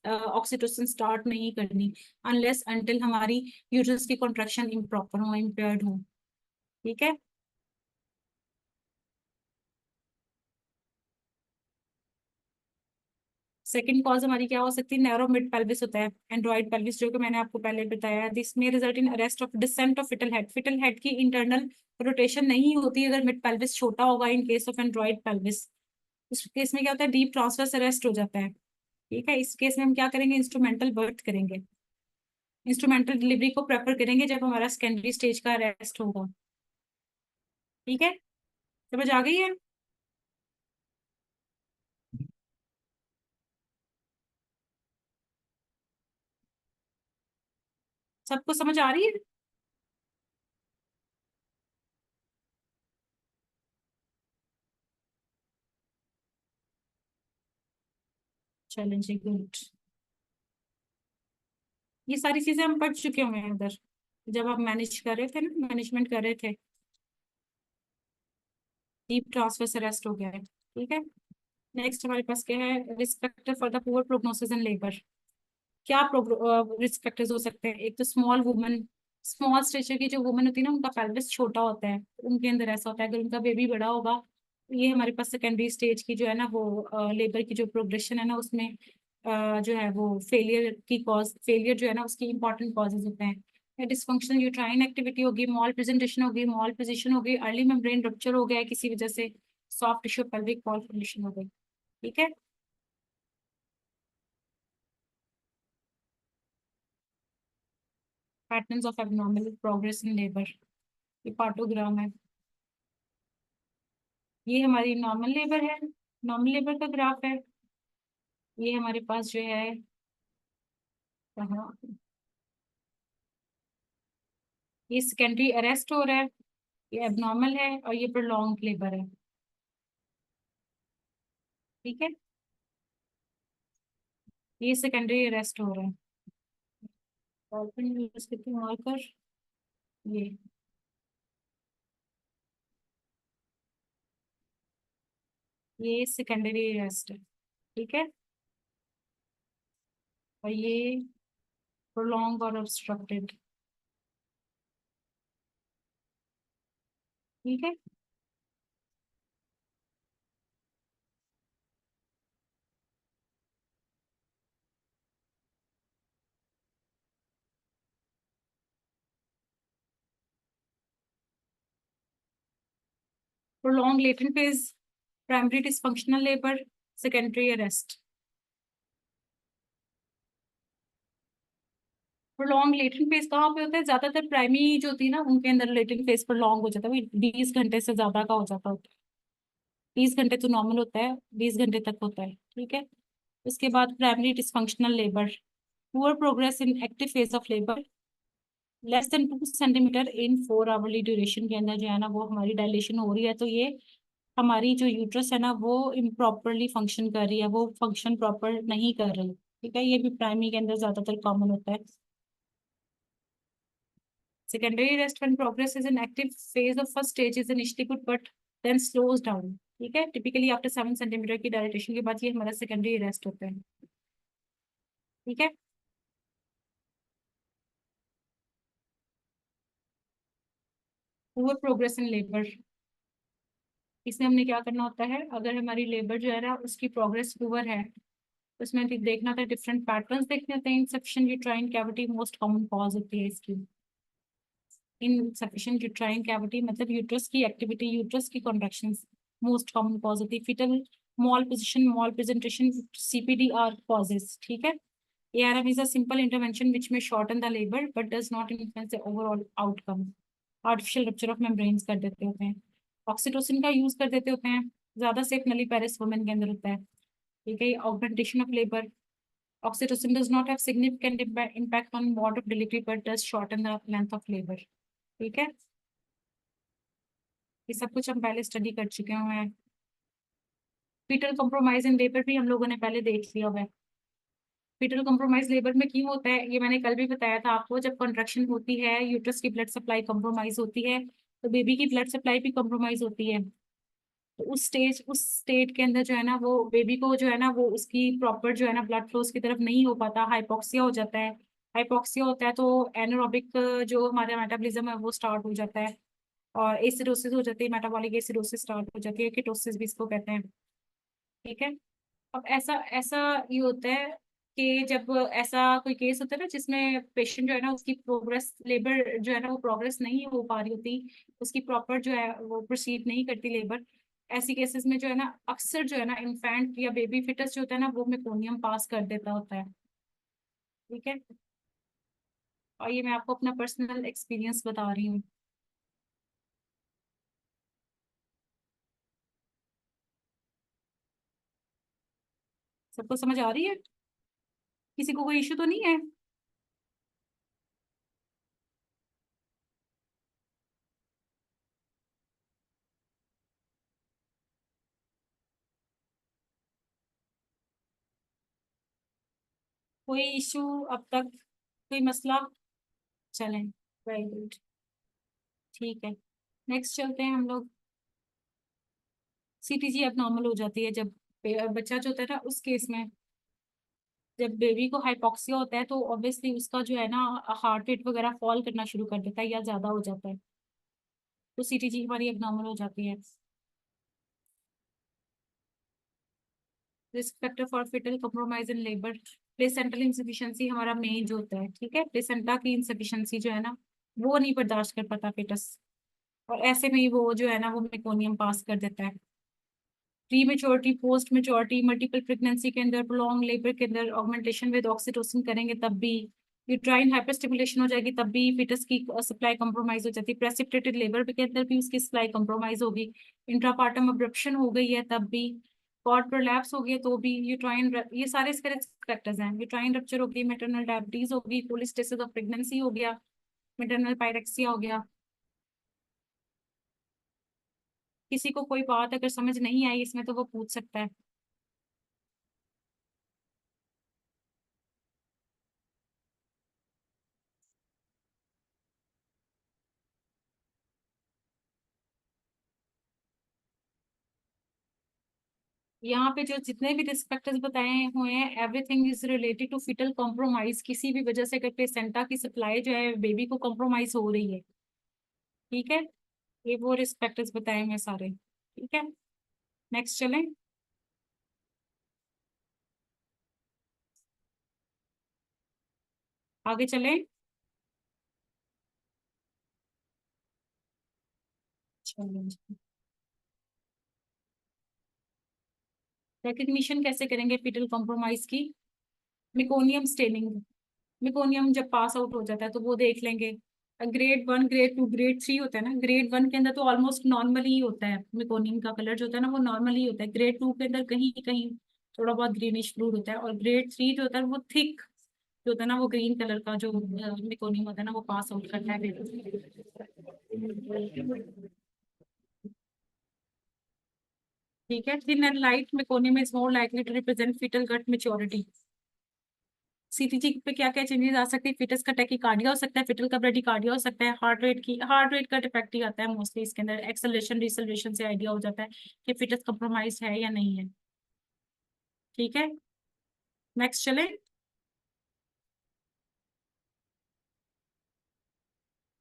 ऑक्सीटोसिन स्टार्ट नहीं करनी, अनलेस अनटिल हमारी यूट्रस की कॉन्ट्रैक्शन इम्प्रॉपर हो, इम्पेयर्ड हो। ठीक है। सेकंड कॉज हमारी क्या हो सकती है, नैरो मिड पेल्विस होता है, एंड्रॉइड पेल्विस, जो कि मैंने आपको पहले बताया। दिस में result in arrest of descent of fetal head की इंटरनल रोटेशन नहीं होती अगर मिड पेल्विस छोटा होगा, in case of android pelvis. इस केस में क्या होता है, डीप ट्रांसवर्स अरेस्ट हो जाता है। ठीक है, इस केस में हम क्या करेंगे, इंस्ट्रूमेंटल बर्थ करेंगे, इंस्ट्रूमेंटल डिलीवरी को प्रेफर करेंगे जब हमारा सेकेंडरी स्टेज का अरेस्ट होगा। ठीक है, समझ आ गई है। सबको समझ आ रही है। चलें जी, गुड। ये सारी चीजें हम पढ़ चुके हुए हैं उधर, जब आप मैनेज कर रहे थे ना, मैनेजमेंट कर रहे थे। डीप ट्रांसफर अरेस्ट हो गया है। ठीक है। नेक्स्ट हमारे पास क्या है, risk factor for the poor prognosis in labour. क्या रिस्क फैक्टर्स हो सकते हैं, एक तो स्मॉल वुमन, स्मॉल स्टेचर की जो वुमन होती है ना, उनका पेल्विस छोटा होता है, उनके अंदर ऐसा होता है। अगर उनका बेबी बड़ा होगा, तो ये हमारे पास सेकेंडरी स्टेज की जो है ना वो लेबर की जो प्रोग्रेशन है ना, उसमें जो है वो फेलियर जो है ना उसकी इंपॉर्टेंट कॉजेज होते हैं। डिस्फंक्शनल यूट्राइन एक्टिविटी होगी, मॉल प्रेजेंटेशन होगी, मॉल पोजिशन होगी, अर्ली मेम्ब्रेन रप्चर हो गया है किसी वजह से, soft tissue pelvic wall condition हो गई। ठीक है। Patterns of abnormal progress in labour, ये पार्टोग्राम है। ये हमारी नॉर्मल लेबर है, नॉर्मल लेबर का ग्राफ है। ये हमारे पास जो है, कहाँ, ये सेकेंडरी अरेस्ट हो रहा है, ये एबनॉर्मल है, और ये प्रोलॉन्ग लेबर है। ठीक है, ये सेकेंडरी अरेस्ट हो रहा है। डॉल्फिन यूज करके मार्कर, ये सेकेंडरी अरेस्ट है। ठीक है, और ये प्रोलॉन्ग और ऑब्स्ट्रक्टेड। ठीक है, prolong latent phase, primary dysfunctional labour, secondary arrest. Prolong latent phase कहाँ पे होता है? ज्यादातर प्राइमरी जो होती है ना, उनके अंदर लेटेंट फेज प्रोलॉन्ग हो जाता है, 20 घंटे से ज्यादा का हो जाता है। 20 घंटे तो नॉर्मल होता है, 20 घंटे तक होता है। ठीक है, उसके बाद primary dysfunctional labour, poor progress in active phase of labour, less than 2 centimetre in 4 hourly duration के अंदर जो है ना वो हमारी डायलेशन हो रही है, तो ये हमारी जो यूट्रस है ना वो इम्प्रॉपरली फंक्शन कर रही है, वो फंक्शन प्रॉपर नहीं कर रही। ठीक है, ये भी प्राइमरी के अंदर ज्यादातर कॉमन होता है। Secondary rest when progress is an active phase of first stage is initially good but then slows down. ठीक है, टिपिकली आफ्टर 7 सेंटीमीटर की डायलेटेशन के बाद ये हमारा सेकेंडरी रेस्ट होता है। ठीक है, पुअर प्रोग्रेस इन लेबर, इसमें हमने क्या करना होता है, अगर हमारी लेबर जो है ना उसकी प्रोग्रेस पुअर है, तो उसमें देखना था, डिफरेंट पैटर्न्स देखने होते हैं। Insufficient uterine cavity most common cause होती है इसकी। इनसफिशिएंट यूट्राइन कैविटी मतलब यूट्रस की एक्टिविटी, यूट्रस की कॉन्ट्रैक्शंस मोस्ट कॉमन कॉज होती है। Fetal mal position, mal presentation, CPD are causes. ठीक है, ARM is a simple intervention which may shorten the labor but does not influence the overall outcome. Artificial rupture of membranes कर देते होते हैं, oxytocin का use कर देते होते हैं, ज्यादा सेफ नलीपैरिस वुमेन के अंदर होता है। ठीक है, augmentation of labour, oxytocin does not have significant impact on mode of delivery but does shorten the length of labour. ठीक है, ये सब कुछ हम पहले स्टडी कर चुके हुए हैं। फीटल कंप्रोमाइज इन लेबर भी हम लोगों ने पहले देख लिया हुआ है। फीटल कंप्रोमाइज लेबर में क्यों होता है ये मैंने कल भी बताया था आपको, जब कंट्रैक्शन होती है यूट्रस की ब्लड सप्लाई कंप्रोमाइज होती है, तो बेबी की ब्लड सप्लाई भी कंप्रोमाइज होती है। तो उस स्टेट के अंदर जो है ना वो बेबी को जो है ना वो उसकी प्रॉपर जो है ना ब्लड फ्लो उसकी तरफ नहीं हो पाता, हाइपोक्सिया हो जाता है। हाइपोक्सिया होता है तो एनारोबिक जो हमारा मेटाबॉलिज्म है वो स्टार्ट हो जाता है, और एसिडोसिस हो जाती है, मेटाबॉलिक एसिडोसिस स्टार्ट हो जाती है, कीटोसिस भी इसको कहते हैं। ठीक है, अब ऐसा ऐसा ये होता है कि जब ऐसा कोई केस होता है ना जिसमें पेशेंट जो है ना उसकी प्रोग्रेस लेबर जो है ना वो प्रोग्रेस नहीं हो पा रही होती, उसकी प्रॉपर जो है वो प्रोसीड नहीं करती लेबर, ऐसी केसेस में जो है ना अक्सर जो है ना इन्फेंट या बेबी फिटस जो होता है ना वो मेकोनियम पास कर देता होता है। ठीक है, और ये मैं आपको अपना पर्सनल एक्सपीरियंस बता रही हूँ। सबको समझ आ रही है? किसी को कोई इशू तो नहीं है? कोई इशू अब तक, कोई मसला? चलें, वेरी गुड। ठीक है, नेक्स्ट चलते हैं हम लोग। CTG अब नॉर्मल हो जाती है जब बच्चा जो होता है ना उस केस में, जब बेबी को हाइपोक्सिया होता है तो ऑब्वियसली उसका जो है ना हार्ट रेट वगैरह फॉल करना शुरू कर देता है या ज्यादा हो जाता है, तो CTG हमारी अब नॉर्मल हो जाती है। Risk factor for fetal compromise in labour, placental insufficiency हमारा मेन जो होता है। ठीक है, प्लेसेंटा की इंसफिशियंसी जो है ना वो नहीं बर्दाश्त कर पाता फिटस, और ऐसे में ही वो जो है ना वो मेकोनियम पास कर देता है। Pre maturity, post maturity, multiple pregnancy के अंदर, लॉन्ग लेबर के अंदर ऑगमेंटेशन विद ऑक्सीटोसिन करेंगे तब भी, यूट्राइन हाइपरस्टिमुलेशन हो जाएगी तब भी फिटस की सप्लाई कंप्रोमाइज हो जाती है। प्रेसिपिटेटेड लेबर के अंदर भी उसकी सप्लाई कंप्रोमाइज होगी। इंट्रापार्टम अब्रप्शन हो गई है तब भी, कॉर्ड प्रोलैप्स हो गया तो भी, यूट्राइन ये सारे इसके रिस्क फैक्टर्स हैं। यूट्राइन रप्चर हो गई, मेटरनल डायबिटीज हो गई, कोलिस्टेसिस ऑफ प्रेगनेंसी हो गया, मेटरनल पायरेक्सिया हो गया। किसी को कोई बात अगर समझ नहीं आई इसमें तो वो पूछ सकता है। यहाँ पे जो जितने भी रिस्क फैक्टर्स बताए हुए हैं, everything is related to fetal compromise. किसी भी वजह से अगर प्लेसेंटा की सप्लाई जो है बेबी को कॉम्प्रोमाइज हो रही है, ठीक है, ये वो रिस्क फैक्टर्स बताए हुए हैं सारे, ठीक है। नेक्स्ट चलें। आगे चलें। चलें। रिकग्निशन कैसे करेंगे फीटल कॉम्प्रोमाइज की? Meconium staining. मेकोनियम जब पास आउट हो जाता है तो वो देख लेंगे। ग्रेड 1, ग्रेड 2, ग्रेड 3 होता है ना। ग्रेड 1 के अंदर तो ऑलमोस्ट नॉर्मल ही होता है, मेकोनियम का कलर जो होता है ना वो नॉर्मल ही होता है। ग्रेड 2 के अंदर कहीं कहीं थोड़ा बहुत ग्रीनिश फ्लूड होता है, और ग्रेड 3 जो होता है वो थिक जो होता है ना वो ग्रीन कलर का जो मेकोनियम होता है ना वो पास आउट करता है। ठीक है। Thin and light meconium is more likely to represent fetal gut maturity. CTG पे क्या क्या चेंजेस आ सकती है? फिटस का टैकीकार्डिया हो सकता है, फिटल का ब्रेडिकार्डिया हो सकता है, हार्ट रेट का डिफेक्ट ही आता है मोस्टली इसके अंदर। एक्सेलरेशन डिसलेशन से आइडिया हो जाता है कि फिटस कॉम्प्रोमाइज है या नहीं है। ठीक है। नेक्स्ट चले।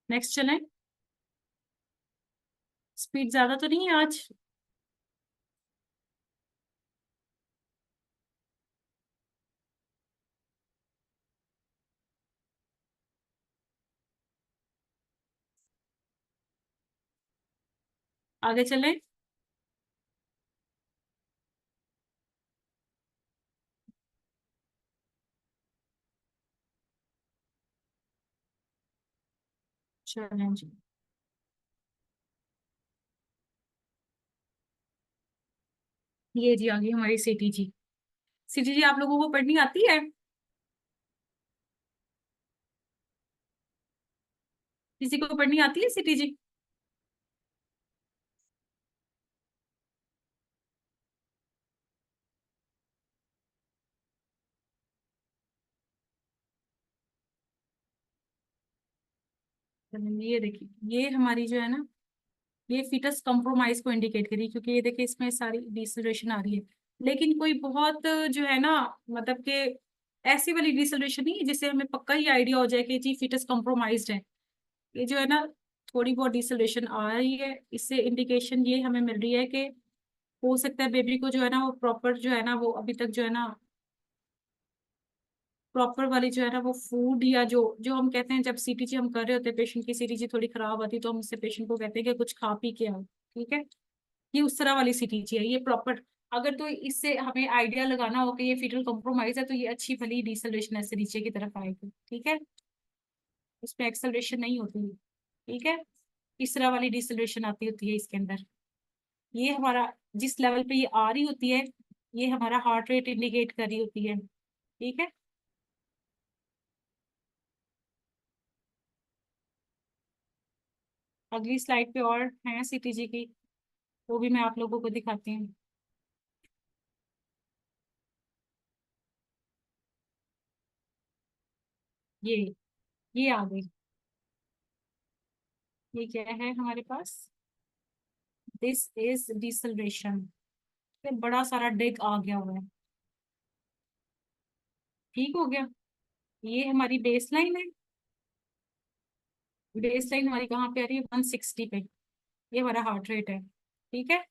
नेक्स्ट चले। स्पीड ज्यादा तो नहीं है आज? आगे चले। चलें जी। ये जी आ गई हमारी सीटीजी। सीटीजी आप लोगों को पढ़नी आती है? किसी को पढ़नी आती है सीटीजी? ये देखिए, ये हमारी जो है ना, ये फीटस कंप्रोमाइज को इंडिकेट करी, क्योंकि ये देखिए इसमें सारी डिसलरेशन आ रही है। लेकिन कोई बहुत जो है ना, मतलब कि ऐसी वाली डिसलरेशन नहीं है जिससे हमें पक्का ही आइडिया हो जाए कि जी फीटस कंप्रोमाइज्ड है। ये जो है ना, थोड़ी बहुत डिसलरेशन आ रही है, इससे इंडिकेशन ये हमें मिल रही है कि हो सकता है बेबी को जो है ना वो प्रॉपर जो है ना वो अभी तक जो है ना प्रॉपर वाली जो है ना वो फूड, या जो जो हम कहते हैं जब सीटीजी हम कर रहे होते हैं, पेशेंट की सीटीजी थोड़ी खराब आती है तो हम उससे पेशेंट को कहते हैं कि कुछ खा पी के आओ। ठीक है। ये उस तरह वाली सीटीजी है, ये प्रॉपर। अगर तो इससे हमें आइडिया लगाना हो कि ये फीटल कॉम्प्रोमाइज है तो ये अच्छी भली डिसलेशन ऐसे नीचे की तरफ आएगी। ठीक है। इसमें एक्सेलरेशन नहीं होती। ठीक है। इस तरह वाली डिसलेशन आती होती है इसके अंदर। ये हमारा जिस लेवल पे ये आ रही होती है, ये हमारा हार्ट रेट इंडिकेट कर रही होती है। ठीक है। अगली स्लाइड पे और है सीटीजी की, वो भी मैं आप लोगों को दिखाती हूँ। ये ये आ गई। ये क्या है हमारे पास? This is डिसल्वेशन। बड़ा सारा डिग आ गया हुआ है। ठीक हो गया। ये हमारी बेस लाइन है। बेस लाइन हमारी कहाँ पे आ रही है? 160 पे। ये हमारा हार्ट रेट है। ठीक है।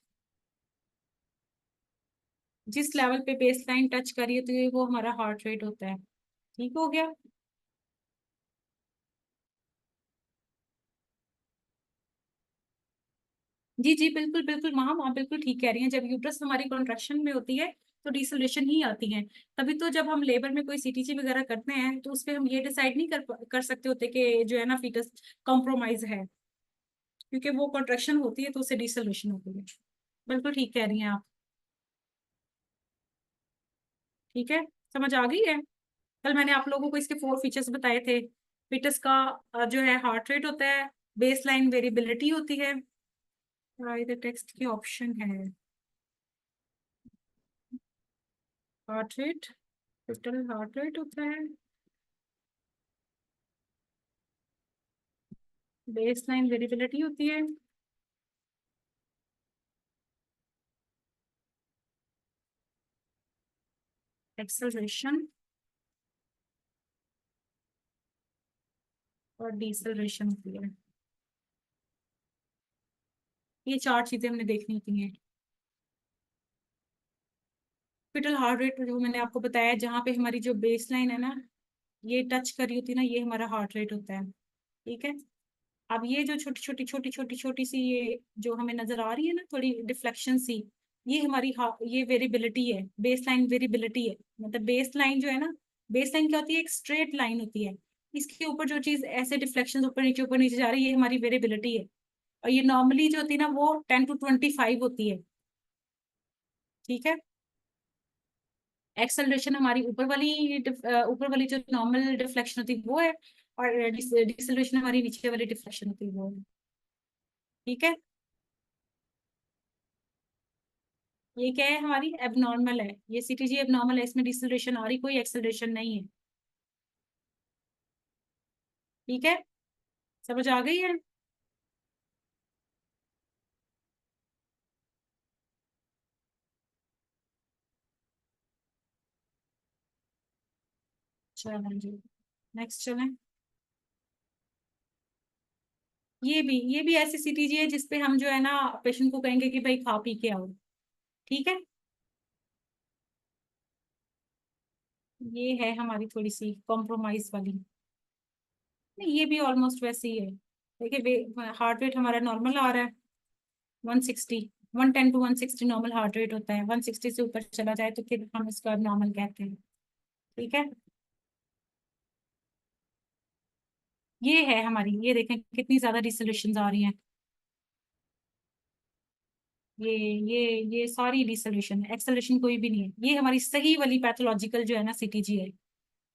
जिस लेवल पे बेस लाइन टच करिए तो ये वो हमारा हार्ट रेट होता है। ठीक हो गया। जी जी बिल्कुल बिल्कुल मैम, आप बिल्कुल ठीक कह रही हैं। जब यूट्रस हमारी कॉन्ट्रैक्शन में होती है तो डिसोलेशन ही आती है। तभी तो जब हम लेबर में कोई सीटीजी वगैरह करते हैं तो उसपे हम ये डिसाइड नहीं कर सकते होते कि जो है ना फीटस कॉम्प्रोमाइज है, क्योंकि वो कॉन्ट्रैक्शन होती है तो उससे डिसोलेशन होती है। बिल्कुल ठीक कह रही हैं आप। ठीक है। समझ आ गई है? कल मैंने आप लोगों को इसके 4 फीचर्स बताए थे। फिटस का जो है हार्ट रेट होता है, बेस लाइन वेरिएबिलिटी होती है। इधर टेक्स्ट की ऑप्शन है, heart rate, total heart rate होता है, बेस लाइन वेरिएबिलिटी होती है, एक्सेलरेशन और डिसेलरेशन होती है। ये चार चीजें हमने देखनी होती हैं। टोटल हार्ट रेट जो मैंने आपको बताया, जहाँ पे हमारी जो बेस लाइन है ना, ये टच करी होती है ना, ये हमारा हार्ट रेट होता है। ठीक है। अब ये जो छोटी सी ये जो हमें नजर आ रही है ना, थोड़ी डिफ्लेक्शन सी, ये हमारी ये वेरिएबिलिटी है, बेस लाइन वेरिएबिलिटी है। मतलब बेस लाइन जो है ना, बेस लाइन क्या होती है, एक स्ट्रेट लाइन होती है। इसके ऊपर जो चीज ऐसे डिफ्लेक्शन ऊपर नीचे जा रही है, ये हमारी वेरिएबिलिटी है। और ये नॉर्मली जो होती है ना, वो 10 to 25 होती है। ठीक है। एक्सेलरेशन हमारी ऊपर वाली जो नॉर्मल डिफ्लेक्शन होती है वो है, और डिसेलरेशन हमारी नीचे वाली डिफ्लेक्शन होती है वो है। ठीक है। ये क्या है, हमारी एबनॉर्मल है, ये सीटीजी एबनॉर्मल है, इसमें डिसेलरेशन आ रही, कोई एक्सेलरेशन नहीं है। ठीक है। समझ आ गई है। चलो जी, नेक्स्ट चलें। ये भी ऐसी सीटीजी है जिसपे हम जो है ना, पेशेंट को कहेंगे कि भाई खा पी के आओ। ठीक है। ये है हमारी थोड़ी सी कॉम्प्रोमाइज वाली। नहीं, ये भी ऑलमोस्ट वैसे ही है। देखिए, हार्ट रेट हमारा नॉर्मल आ रहा है, 160, 110 to 160 नॉर्मल हार्ट रेट होता है। 160 से ऊपर चला जाए तो फिर हम इसको नॉर्मल कहते हैं। ठीक है। ये है हमारी, ये देखें कितनी ज्यादा डिसोल्यूशन आ रही हैं। ये ये ये सारी डिसोल्यूशन है, एक्सेलरेशन कोई भी नहीं है। ये हमारी सही वाली पैथोलॉजिकल जो है ना सीटीजी है,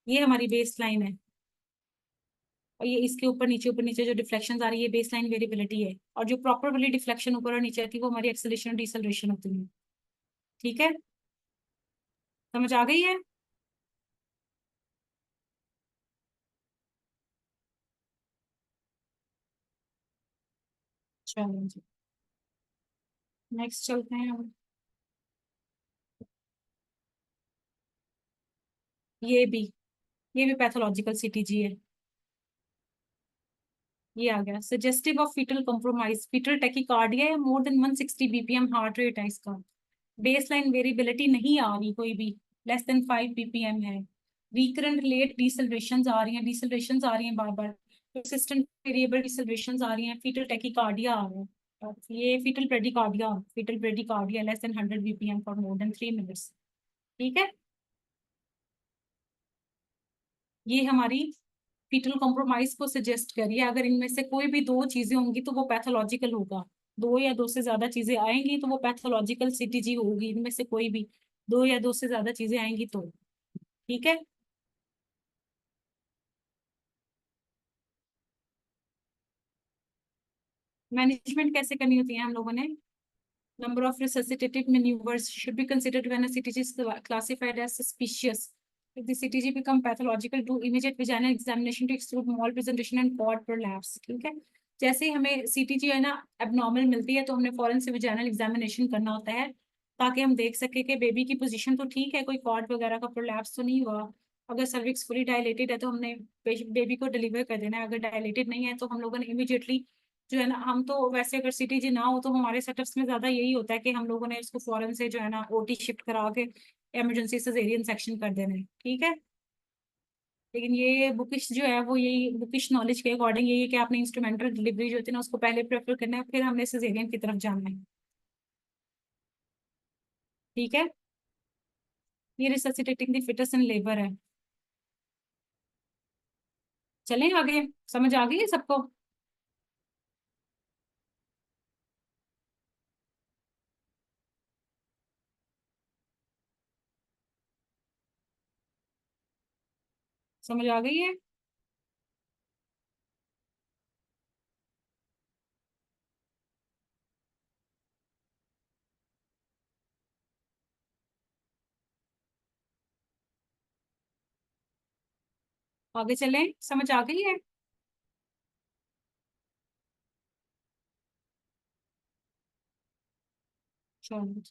ये हमारी बेस लाइन है। और ये इसके ऊपर नीचे जो डिफ्लेक्शन आ रही है, बेस लाइन वेरिएबिलिटी है। और जो प्रॉपर वाली डिफ्लेक्शन ऊपर और नीचे आती है, वो हमारी एक्सेलरेशन और डिसोल्यूशन होती है। ठीक है। समझ आ गई है। चलो जी, नेक्स्ट चलते हैं हम। ये भी ये भी पैथोलॉजिकल सीटीजी है। ये आ गया, suggestive of fetal compromise, fetal tachycardia है, more than 160 BPM heart rate है इसका। बेस लाइन वेरिएबिलिटी नहीं आ रही कोई भी, लेस देन 5 बीपीएम है। रिकरेंट लेट डिसल्वेशन आ रही हैं, डिसल्वेशन आ रही हैं बार बार। persistent वेरिएबल डिसल्वेशन आ रही हैं, फीटल टेकिकार्डिया आ रहा है। और ये fetal bradycardia less than 100 BPM for more than 3 minutes. ठीक है। ये हमारी फीटल कॉम्प्रोमाइज को सजेस्ट करिए, अगर इनमें से कोई भी दो चीजें होंगी तो वो पैथोलॉजिकल होगा। दो या दो से ज्यादा चीजें आएंगी तो वो पैथोलॉजिकल सीटीजी होगी, इनमें से कोई भी दो या दो से ज्यादा चीजें आएंगी तो। ठीक है। मैनेजमेंट कैसे करनी होती है हम लोगों ने, number of resuscitative maneuvers should be considered when a CTG is classified as suspicious. If the CTG become pathological, do immediate vaginal examination to exclude malpresentation and cord prolapse. ठीक है। जैसे ही हमें सीटीजी है ना एबनॉर्मल मिलती है, तो हमने फॉरेन से वेजाइनल एग्जामिनेशन करना होता है, ताकि हम देख सके कि बेबी की पोजीशन तो ठीक है, कोई कॉर्ड वगैरह का प्रोलैप्स तो नहीं हुआ। अगर सर्विक्स फुली डायलेटेड है तो हमने बेबी को डिलीवर कर देना है। अगर डायलेटेड नहीं है तो हम लोगों ने इमीडिएटली जो है ना, हम तो वैसे अगर सीटीजी ना हो तो हमारे सेटअप्स में ज्यादा यही होता है कि हम लोगों ने इसको फौरन से जो है ना ओटी शिफ्ट करा के इमरजेंसी सिजेरियन सेक्शन कर देना है। ठीक है। लेकिन ये बुकिश जो है, वो यही बुकिश नॉलेज के अकॉर्डिंग यही है कि आपने इंस्ट्रूमेंटल डिलीवरी जो होती है ना, उसको पहले प्रेफर करना है, फिर हमने सिजेरियन की तरफ जाना है। ठीक है। ये रिससिटेटिंग द फिटस इन लेबर है। चलें आगे, समझ आ गई है सबको। समझ आ गई है। आगे चलें, समझ आ गई है? चलो,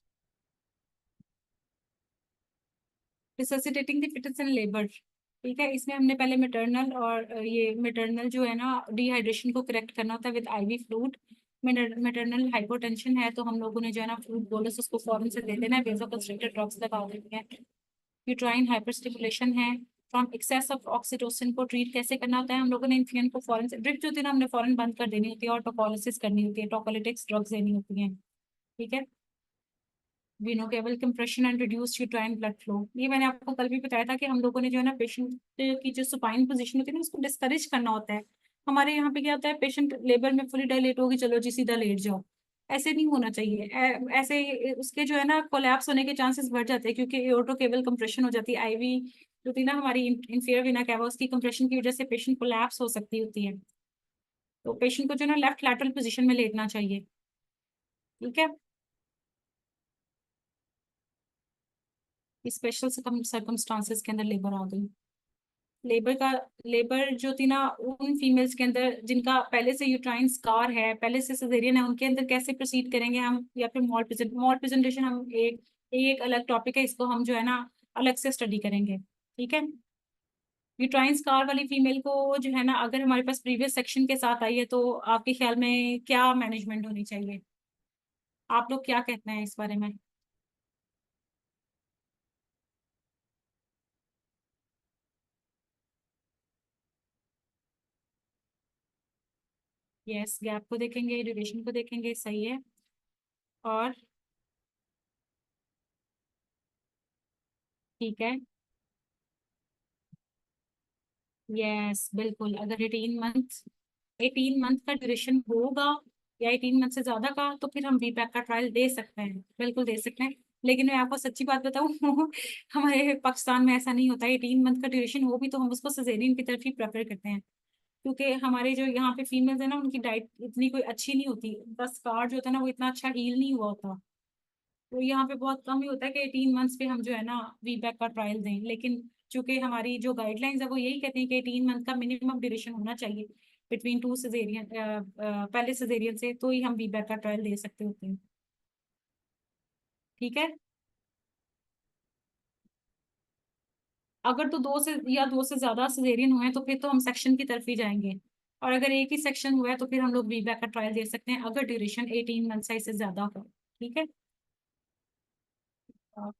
रिससिटेटिंग द फिटस इन लेबर। ठीक है, इसमें हमने पहले मेटरनल और ये मेटरनल जो है ना डिहाइड्रेशन को करेक्ट करना होता है with IV fluid. Maternal hypotension है तो हम लोगों ने जो है ना फ्लूइड बोलस उसको फौरन से दे देना है, वेसोकंस्ट्रिक्टर ड्रग्स लगा देनी है। यूट्राइन हाइपरस्टिमुलेशन है, फ्रॉम एक्सेस ऑफ ऑक्सीटोसिन को ट्रीट कैसे करना होता है हम लोगों ने इन्फ्लुएंस को फौरन से ड्रिप जो थी ना हमने फौरन बंद कर देनी होती है और टोकोलिसिस करनी होती है, टोकोलिटिक्स ड्रग्स देनी होती हैं। ठीक है, venocaval compression and reduce uterine blood flow, ये मैंने आपको कल भी बताया था कि हम लोगों ने जो है ना पेशेंट की जो सुपाइन पोजीशन होती है ना उसको डिस्करेज करना होता है। हमारे यहाँ पे क्या होता है, पेशेंट लेबर में फुली डायलेट होगी, चलो जी सीधा लेट जाओ। ऐसे नहीं होना चाहिए। ऐसे उसके जो है ना कोलैप्स होने के चांसेस बढ़ जाते हैं क्योंकि एओर्टो केबल कंप्रेशन हो जाती है। आईवी जो थी ना हमारी इंफीरियर वेना कैवा, उसकी कंप्रेशन की वजह से पेशेंट कोलैप्स हो सकती होती है। तो पेशेंट को जो है ना लेफ्ट लैटरल पोजीशन में लेटना चाहिए। ठीक है, स्पेशल सर्कमस्टांसेस के अंदर लेबर आ गई। लेबर का लेबर जो थी ना उन फीमेल्स के अंदर जिनका पहले से यूट्राइन स्कार है, पहले से सिजेरियन है, उनके अंदर कैसे प्रोसीड करेंगे हम, या फिर मॉल प्रेजेंटेशन, हम एक अलग टॉपिक है, इसको हम जो है ना अलग से स्टडी करेंगे। ठीक है, यूट्राइन स्कार वाली फीमेल को जो है ना अगर हमारे पास प्रीवियस सेक्शन के साथ आई है तो आपके ख्याल में क्या मैनेजमेंट होनी चाहिए? आप लोग क्या कहते हैं इस बारे में? यस, गैप को देखेंगे, ड्यूरेशन को देखेंगे, सही है। और ठीक है, यस बिल्कुल, अगर 18 मंथ का ड्यूरेशन होगा या 18 मंथ से ज्यादा का तो फिर हम वीपैक का ट्रायल दे सकते हैं, बिल्कुल दे सकते हैं। लेकिन मैं आपको सच्ची बात बताऊं हमारे पाकिस्तान में ऐसा नहीं होता। 18 मंथ का ड्यूरेशन हो भी तो हम उसको सिजेरियन की तरफ ही प्रेफर करते हैं क्योंकि हमारे जो यहाँ पे फीमेल्स है ना उनकी डाइट इतनी कोई अच्छी नहीं होती, बस स्कार जो होता है ना वो इतना अच्छा हील नहीं हुआ होता। तो यहाँ पे बहुत कम ही होता है कि 18 मंथ्स पे हम जो है ना वीबैक का ट्रायल दें, लेकिन चूंकि हमारी जो गाइडलाइंस है वो यही कहती है कि 18 मंथ का मिनिमम ड्यूरेशन होना चाहिए बिटवीन टू सिजेरियन, पहले सिजेरियन से, तो ही हम वीबैक का ट्रायल दे सकते होते हैं। ठीक है, अगर तो दो से ज्यादा सिजेरियन हुए हैं तो फिर तो हम सेक्शन की तरफ ही जाएंगे, और अगर एक ही सेक्शन हुआ है तो फिर हम लोग वीबैक का ट्रायल दे सकते हैं अगर ड्यूरेशन 18 मंथ से इससे ज्यादा हो। ठीक है, और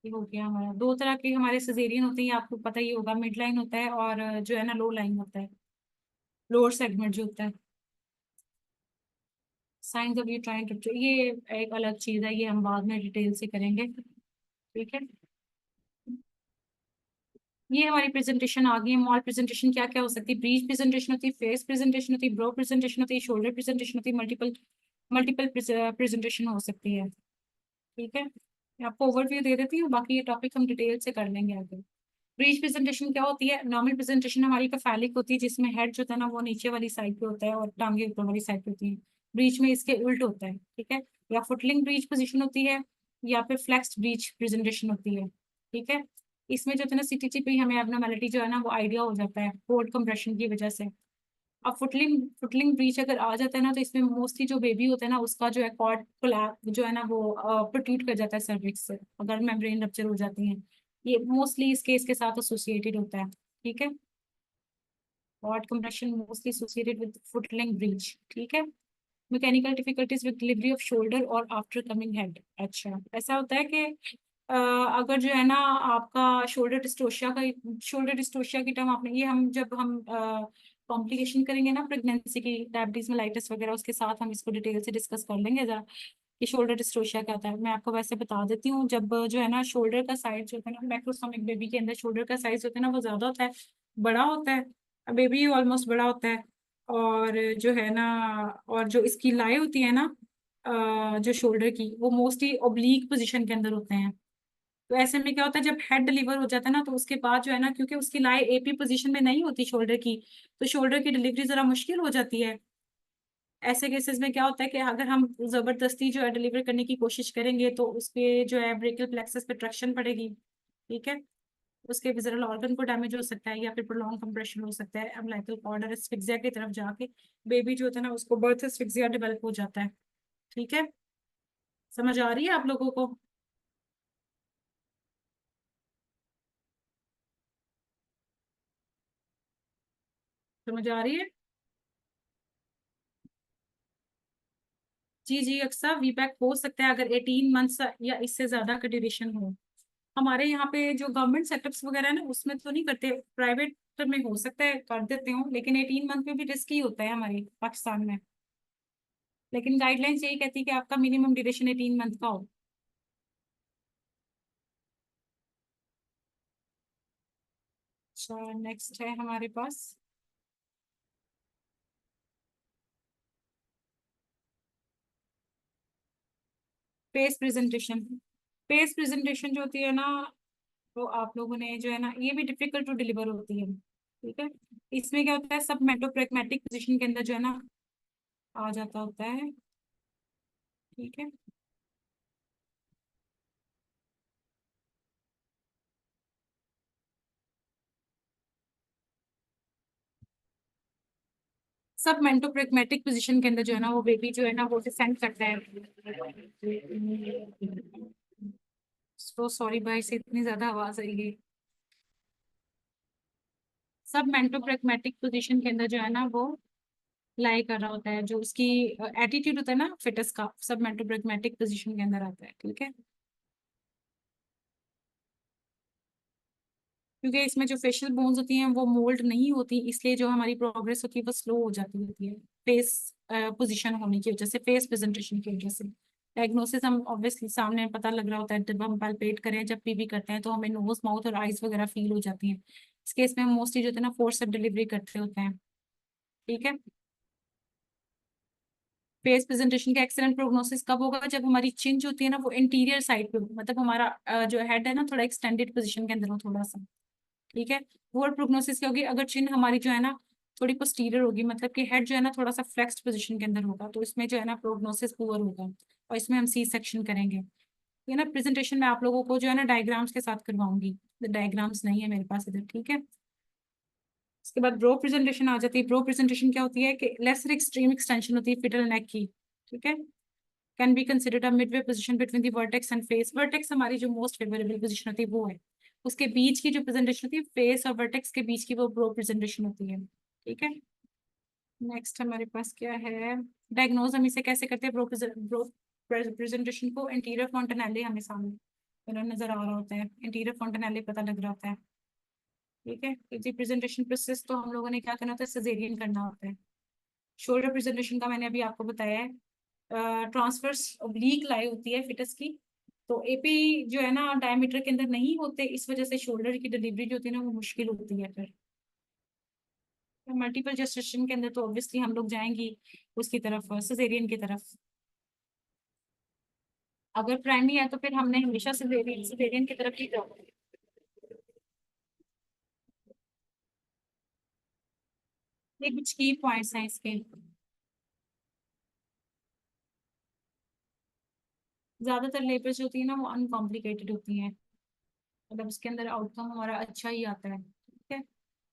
ये हो गया हमारा। दो तरह के हमारे सिजेरियन होते हैं, आपको पता ही होगा, मिड लाइन होता है और जो है ना लो लाइन होता है, लोअर सेगमेंट जो होता है। Science of you trying to, ये एक अलग चीज है, ये हम बाद में डिटेल से करेंगे। ठीक है, ये हमारी प्रेजेंटेशन आ गई है। मॉल प्रेजेंटेशन क्या क्या हो सकती है? ब्रीच प्रेजेंटेशन होती है, फेस प्रेजेंटेशन होती है, ब्रो प्रेजेंटेशन होती है, शोल्डर प्रेजेंटेशन होती है, मल्टीपल मल्टीपल प्रेजेंटेशन हो सकती है। ठीक है, मैं आपको ओवरव्यू दे देती हूँ, बाकी ये टॉपिक हम डिटेल से कर लेंगे आगे। ब्रीच प्रेजेंटेशन क्या होती है? नॉर्मल प्रेजेंटेशन हमारी फैलिक होती है जिसमें हेड जो था ना वो नीचे वाली साइड पे होता है और टांगे ऊपर वाली साइड पे होती है। ब्रीच में इसके उल्ट होता है। ठीक है, या फुटलिंग ब्रीच पोजीशन होती है या फिर फ्लेक्स्ड ब्रीच प्रेजेंटेशन होती है। ठीक है, इसमें जो है ना सीटीटी पे हमें एब्नॉर्मेलिटी जो है ना वो आइडिया हो जाता है कोड कंप्रेशन की वजह से। अब फुटलिंग फुटलिंग ब्रीच अगर आ जाता है ना तो इसमें मोस्टली जो बेबी होता है ना उसका जो है कॉर्ड कोलैप जो है ना वो प्रोट्रूड कर जाता है सर्विक्स से, अगर मेम्ब्रेन रप्चर हो जाती है। ये मोस्टली इस केस के साथ एसोसिएटेड होता है। ठीक है, cord compression mostly associated with footling breech. ठीक है, mechanical difficulties with delivery of shoulder और आफ्टर कमिंग हेड। अच्छा, ऐसा होता है कि अगर जो है ना आपका शोल्डर डिस्टोशिया की टर्म आपने ये हम जब हम कॉम्प्लिकेशन करेंगे ना प्रेगनेंसी की, डायबिटीज मेलाइटिस वगैरह, उसके साथ हम इसको डिटेल से डिस्कस कर लेंगे जरा कि शोल्डर डिस्टोशिया क्या होता है। मैं आपको वैसे बता देती हूँ, जब जो है ना शोल्डर का साइज जो होता है ना मैक्रोसोमिक बेबी के अंदर शोल्डर का साइज होता है ना वो ज्यादा होता है, बड़ा होता है, बेबी ऑलमोस्ट बड़ा होता है। और जो है ना, और जो इसकी लाई होती है ना जो शोल्डर की वो मोस्टली ओब्लीक पोजीशन के अंदर होते हैं। तो ऐसे में क्या होता है जब हेड डिलीवर हो जाता है ना तो उसके बाद जो है ना क्योंकि उसकी लाई एपी पोजीशन में नहीं होती शोल्डर की, तो शोल्डर की डिलीवरी जरा मुश्किल हो जाती है। ऐसे केसेस में क्या होता है कि अगर हम जबरदस्ती जो है डिलीवर करने की कोशिश करेंगे तो उस पे जो है ब्रेकियल प्लेक्सस पे ट्रैक्शन पड़ेगी। ठीक है, उसके विजरल ऑर्गन को डैमेज हो सकता है, या फिर प्रोलॉन्ग कंप्रेशन हो सकता है, अम्बिलिकल कॉर्ड और एस्फिक्सिया की तरफ जाके बेबी जो होता है ना उसको बर्थ एस्फिक्सिया डेवलप हो जाता है। ठीक है, समझ आ रही है आप लोगों को? समझ आ रही है? जी जी, अक्सर वीपैक हो सकता है अगर 18 मंथ्स या इससे ज्यादा का ड्यूरेशन हो। हमारे यहाँ पे जो गवर्नमेंट सेटअप्स वगैरह है ना उसमें तो नहीं करते, प्राइवेट में हो सकता है कर देते हो, लेकिन 18 मंथ में भी रिस्क ही होता है हमारे पाकिस्तान में। लेकिन गाइडलाइंस यही कहती है कि आपका मिनिमम ड्यूरेशन 18 मंथ का हो। अच्छा, नेक्स्ट है हमारे पास फेस प्रेजेंटेशन। फेस प्रेजेंटेशन जो होती है ना, तो आप लोगों ने जो है ना ये भी डिफिकल्ट टू डिलीवर होती है। ठीक है, इसमें क्या होता है, सब मेटोप्रेग्मेटिक पोजीशन के अंदर जो है ना आ जाता होता है। ठीक है, सब मेंटोप्रेग्मेटिक पोजीशन के अंदर जो है ना वो बेबी जो है ना वो डिसेंड करता है। सो सॉरी भाई से इतनी ज्यादा आवाज आई है। सब मेंटोप्रेग्मेटिक पोजीशन के अंदर जो है ना वो लाई कर रहा होता है, जो उसकी एटीट्यूड होता है ना फिटस का, सब मेंटोप्रेग्मेटिक पोजीशन के अंदर आता है। ठीक है, क्योंकि इसमें जो फेशियल बोन्स होती हैं वो मोल्ड नहीं होती, इसलिए जो हमारी प्रोग्रेस होती है वो स्लो हो जाती होती है फेस पोजीशन होने की वजह से, फेस प्रेजेंटेशन की वजह से। डायग्नोसिस हम ऑब्वियसली सामने पता लग रहा होता है, जब हम पैल्पेट करें, जब पीबी करते हैं तो हमें नोज माउथ और आईज वगैरह फील हो जाती हैं। इस केस में हम मोस्टली जो है ना फोर्स डिलीवरी करते होते हैं। ठीक है, फेस प्रेजेंटेशन का एक्सीलेंट प्रोग्नोसिस कब होगा, जब हमारी चिन जो होती है ना वो इंटीरियर साइड पे हो, मतलब हमारा जो हेड है ना थोड़ा एक्सटेंडेड पोजीशन के अंदर हो थोड़ा सा। ठीक है, पुअर प्रोग्नोसिस क्या होगी, अगर चिन हमारी जो है ना थोड़ी पोस्टीरियर होगी, मतलब कि हेड जो है ना थोड़ा सा फ्लेक्स्ड पोजीशन के अंदर होगा, तो इसमें जो है ना प्रोग्नोसिस पुअर होगा, और इसमें हम सी सेक्शन करेंगे। ये ना प्रेजेंटेशन में आप लोगों को जो है ना डायग्राम्स के साथ करवाऊंगी, डायग्राम्स नहीं है मेरे पास इधर। ठीक है, उसके बाद ब्रो प्रेजेंटेशन आ जाती है। ब्रो प्रेजेंटेशन क्या होती है कि लेसर एक्सट्रीम एक्सटेंशन होती है फिटल नेक की। ठीक है, can be considered a Midway position between the vertex and face. Vertex हमारी जो मोस्ट फेवरेबल पोजीशन होती है वो है, उसके बीच की जो प्रेजेंटेशन होती है फेस और वर्टेक्स के बीच की, वो ब्रो प्रेजेंटेशन होती है। ठीक है, नेक्स्ट हमारे पास क्या है, डायग्नोज हम इसे कैसे करते हैं, ब्रो प्रेजेंटेशन को इंटीरियर फॉन्टेनेले हमें सामने नजर आ रहा होता है, इंटीरियर फॉन्टेनेले पता लग रहा होता है। ठीक है, इसी प्रेजेंटेशन प्रोसेस तो हम लोगों ने क्या करना होता है, सिजेरियन करना होता है। शोल्डर प्रेजेंटेशन का मैंने अभी आपको बताया है। ट्रांसवर्स ओब्लीक लाई होती है फिटस की, तो एपी जो है ना डायमीटर के अंदर नहीं होते, इस वजह से शोल्डर की डिलीवरी जो होती है ना वो मुश्किल होती है फिर। मल्टीपल जेस्टेशन के अंदर तो ऑब्वियसली हम लोग जाएंगी उसकी तरफ, सिजेरियन की तरफ। अगर प्राइमरी है तो फिर हमने हमेशा सिजेरियन सिजेरियन की तरफ ही जाओगे। ये कुछ की पॉइंट्स हैं इसके। ज्यादातर लेबर्स जो होती है ना वो अनकॉम्प्लिकेटेड होती हैं, मतलब उसके अंदर आउटकम हमारा अच्छा ही आता है। ठीक है,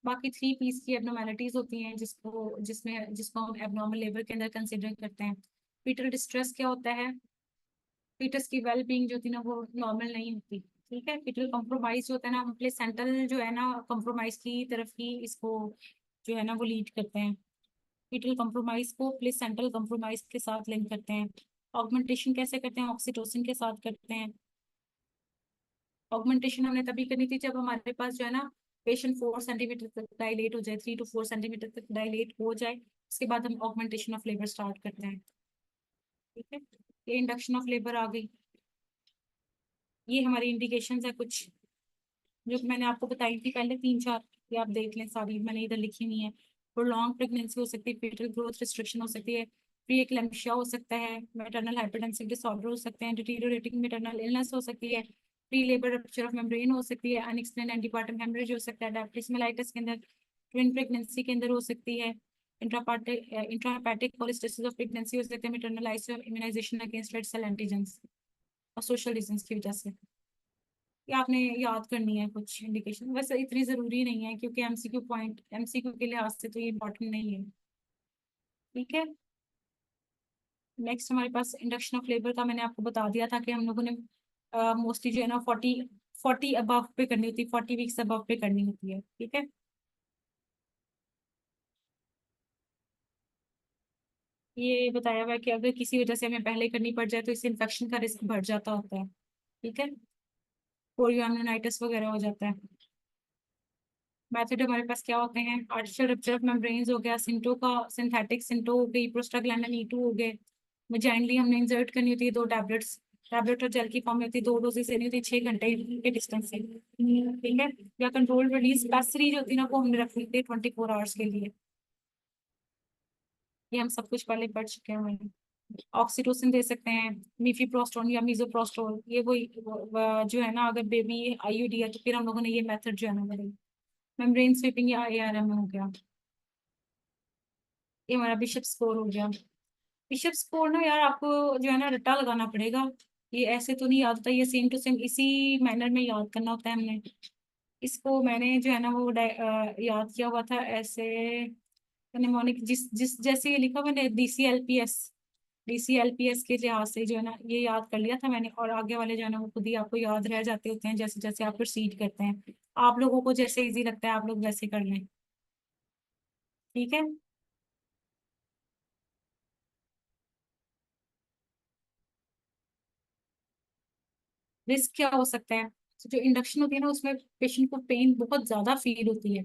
बाकी 3 पीस की एबनॉर्मेलिटीज होती हैं जिसको हम एबनॉर्मल लेबर के अंदर कंसिडर करते हैं। फीटल डिस्ट्रेस क्या होता है, फीटस की वेल बीइंग जो होती है ना वो नॉर्मल नहीं होती। ठीक है, फीटल कॉम्प्रोमाइज जो होता है ना, हम प्लेसेंटल जो है ना कॉम्प्रोमाइज की तरफ ही इसको जो है ना वो लीड करते हैं। फीटल कॉम्प्रोमाइज को प्लेसेंटल कॉम्प्रोमाइज के साथ लिंक करते हैं। ऑगमेंटेशन कैसे करते हैं, ऑक्सीटोसिन के साथ करते हैं। ऑगमेंटेशन हमने तभी करनी थी जब हमारे पास जो है ना पेशेंट 4 सेंटीमीटर तक डायलेट हो जाए, 3 to 4 सेंटीमीटर तक डायलेट हो जाए, उसके बाद हम ऑगमेंटेशन ऑफ लेबर स्टार्ट करते हैं। ठीक है, ये इंडक्शन ऑफ लेबर आ गई। ये हमारी इंडिकेशंस है कुछ जो कि मैंने आपको बताई थी पहले, 3 4, ये आप देख लें, सारी मैंने इधर लिखी हुई है। प्रोलॉन्ग प्रेगनेंसी हो सकती है, फीटल ग्रोथ रिस्ट्रिक्शन हो सकती है, प्री एक्लेम्पशिया हो सकता है, मैटरनल हाइपरटेंसिव डिसऑर्डर हो सकते हैं, डिटीरियोरेटिंग मैटरनल इलनेस हो सकती है, pre labour rupture of membrane हो सकती है, अनएक्सप्लेन्ड एंटीपार्टम हेमरेज हो सकता है, डायबिटिस मेलाइटिस के अंदर, ट्विन प्रेगनेंसी के अंदर हो सकती है, इंट्राहेपेटिक पॉलिसिस्टिस ऑफ प्रेगनेंसी हो सकते हैं, maternal immunization against red cell antigens और सोशल रीजंस की वजह से। या आपने याद करनी है कुछ इंडिकेशन? वैसे इतनी जरूरी नहीं है, क्योंकि एमसीक्यू के लिहाज से तो ये इम्पोर्टेंट नहीं है। ठीक है। नेक्स्ट हमारे पास इंडक्शन ऑफ लेबर का मैंने आपको बता दिया था कि हम लोगों ने मोस्टली जो है ना 40 अबव पे करनी होती है, 40 वीक्स अबव पे करनी होती है। ठीक है। ये बताया हुआ है कि अगर किसी वजह से हमें पहले करनी पड़ जाए तो इससे इन्फेक्शन का रिस्क बढ़ जाता होता है। ठीक है। कोरियोनिनाइटिस वगैरह हो जाता है। मेथड हमारे पास क्या होते हैं? आर्टिफिशियल रप्चर ऑफ मेम्ब्रेन्स हो गया, सिंटो का सिंथेटिक सिंटो हो गई, प्रोस्टाग्लैंडिन E2 हो गए। वजाइनली हमने इंसर्ट करनी होती है 2 टैबलेट्स। टैबलेट और जेल की फॉर्म में होती है, 2 डोजेस लेनी होती है 6 घंटे के डिस्टेंस से। ठीक है। या कंट्रोल रिलीज पैसरी जो होती है ना, वो हमने रखनी होती है 24 आवर्स के लिए। ये हम सब कुछ पहले पढ़ चुके हैं। ऑक्सीटोसिन दे सकते हैं, मीफीप्रोस्टोन या मीजोप्रोस्टोल, ये वही जो है ना, अगर बेबी आईयूडी है तो फिर हम लोगों ने ये मेथड जो है ना बदली। मेम्ब्रेन स्वीपिंग या ARM हो गया। ये हमारा बिशप स्कोर हो गया। बिशप स्कोर ना यार आपको जो है ना रट्टा लगाना पड़ेगा। ये ऐसे तो नहीं याद होता, ये सेम टू सेम इसी मैनर में याद करना होता है हमने। इसको मैंने जो है ना वो याद किया हुआ था ऐसे। निमोनिक जिस जिस जैसे ये लिखा मैंने DCLPS के लिहाज से जो है ना ये याद कर लिया था मैंने, और आगे वाले जो है ना वो खुद ही आपको याद रह जाते होते हैं जैसे जैसे आप प्रोसीड करते हैं। आप लोगों को जैसे इजी लगता है आप लोग वैसे कर लें। ठीक है। रिस्क क्या हो सकता है? तो जो इंडक्शन होती है ना उसमें पेशेंट को पेन बहुत ज्यादा फील होती है।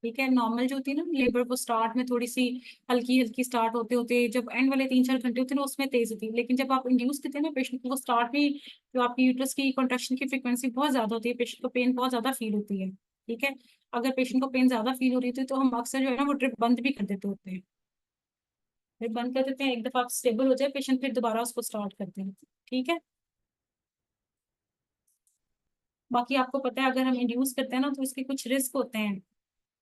ठीक है। नॉर्मल जो होती है ना लेबर को स्टार्ट में थोड़ी सी हल्की हल्की स्टार्ट होते होते, जब एंड वाले 3-4 घंटे होते हैं ना उसमें तेज होती है, लेकिन जब आप इंड्यूस करते हैं ना पेशेंट को, वो स्टार्ट में जो आपकी यूट्रस की कॉन्ट्रेक्शन की फ्रिक्वेंसी बहुत ज्यादा होती है, पेशेंट को पेन बहुत ज्यादा फील होती है। ठीक है। अगर पेशेंट को पेन ज्यादा फील हो रही थी तो हम अक्सर जो है ना वो ड्रिप बंद भी कर देते होते हैं। ड्रिप बंद कर देते हैं, एक दफा आप स्टेबल हो जाए पेशेंट फिर दोबारा उसको स्टार्ट करते हैं। ठीक है। बाकी आपको पता है अगर हम इंड्यूस करते हैं ना तो इसके कुछ रिस्क होते हैं,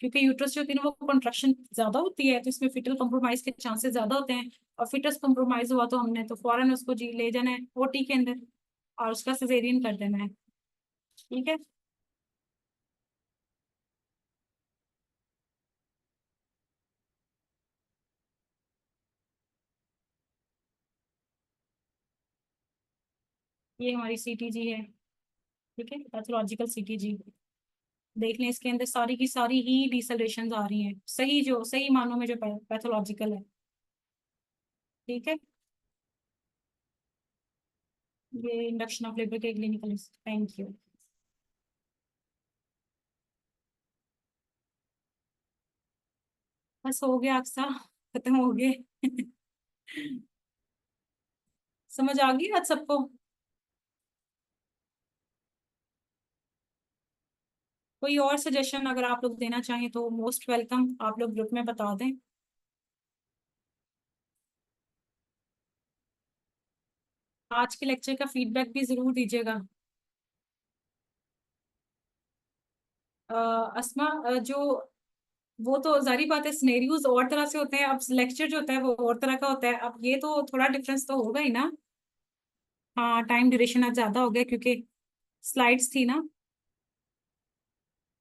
क्योंकि यूट्रस जो होती है ना वो कंट्रक्शन ज्यादा होती है तो इसमें फिटल कंप्रोमाइज के चांसेस ज्यादा होते हैं। और फिटस कंप्रोमाइज हुआ तो हमने तो फौरन उसको जी ले जाना है OT के अंदर और उसका सिजेरियन कर देना है। ठीक है। ये हमारी CTG है। ठीक है, पैथोलॉजिकल CTG। देख लें इसके अंदर सारी की सारी ही डिसलेशन आ रही हैं, सही जो सही मानों में जो पैथोलॉजिकल है। ठीक है। ये इंडक्शन ऑफ लेबर के क्लिनिकल। Thank you. बस हो गया अक्सा, खत्म हो गए। समझ आ गई बात सबको? कोई और सजेशन अगर आप लोग देना चाहें तो मोस्ट वेलकम, आप लोग ग्रुप में बता दें। आज के लेक्चर का फीडबैक भी जरूर दीजिएगा। अ, अस्मा जो वो तो जारी बात है, सिनेरियोज और तरह से होते हैं, अब लेक्चर जो होता है वो और तरह का होता है, अब ये तो थोड़ा डिफरेंस तो होगा ही ना। हाँ, टाइम ड्यूरेशन आज ज्यादा हो गया क्योंकि स्लाइड्स थी ना,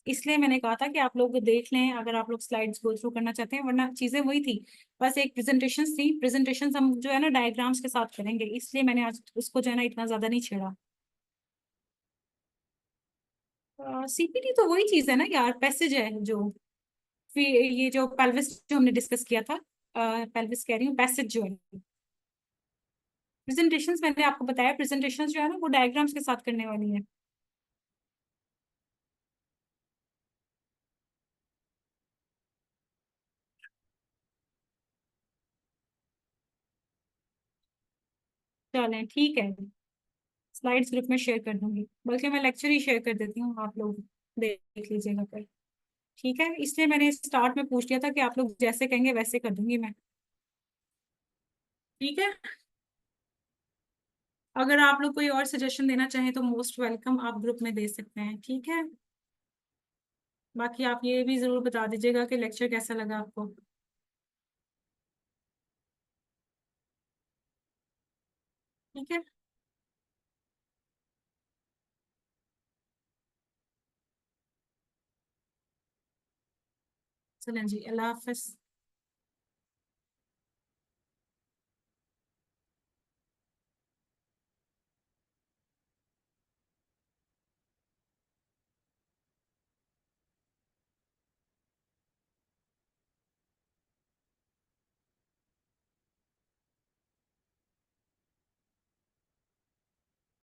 इसलिए मैंने कहा था कि आप लोग देख लें अगर आप लोग स्लाइड्स गो थ्रू करना चाहते हैं, वरना चीजें वही थी। बस एक प्रेजेंटेशन थी, प्रेजेंटेशन हम जो है ना डायग्राम्स के साथ करेंगे, इसलिए मैंने आज उसको जो है ना इतना ज्यादा नहीं छेड़ा। CPD तो वही चीज है ना यार, पैसेज है जो, फिर ये जो पेल्विस जो हमने डिस्कस किया था, पेल्विस कह रही हूँ, पैसेज जो है। प्रेजेंटेशंस मैंने आपको बताया, प्रेजेंटेशंस जो है ना वो डायग्राम्स के साथ करने वाली है। चलें ठीक है। स्लाइड्स ग्रुप में शेयर कर दूंगी, बल्कि मैं लेक्चर ही शेयर कर देती हूँ, आप लोग देख लीजिएगा फिर। ठीक है, इसलिए मैंने स्टार्ट में पूछ लिया था कि आप लोग जैसे कहेंगे वैसे कर दूंगी मैं। ठीक है। अगर आप लोग कोई और सजेशन देना चाहें तो मोस्ट वेलकम, आप ग्रुप में दे सकते हैं। ठीक है। बाकी आप ये भी जरूर बता दीजिएगा कि लेक्चर कैसा लगा आपको। ठीक है। चलें जी, अल्लाह हाफिज।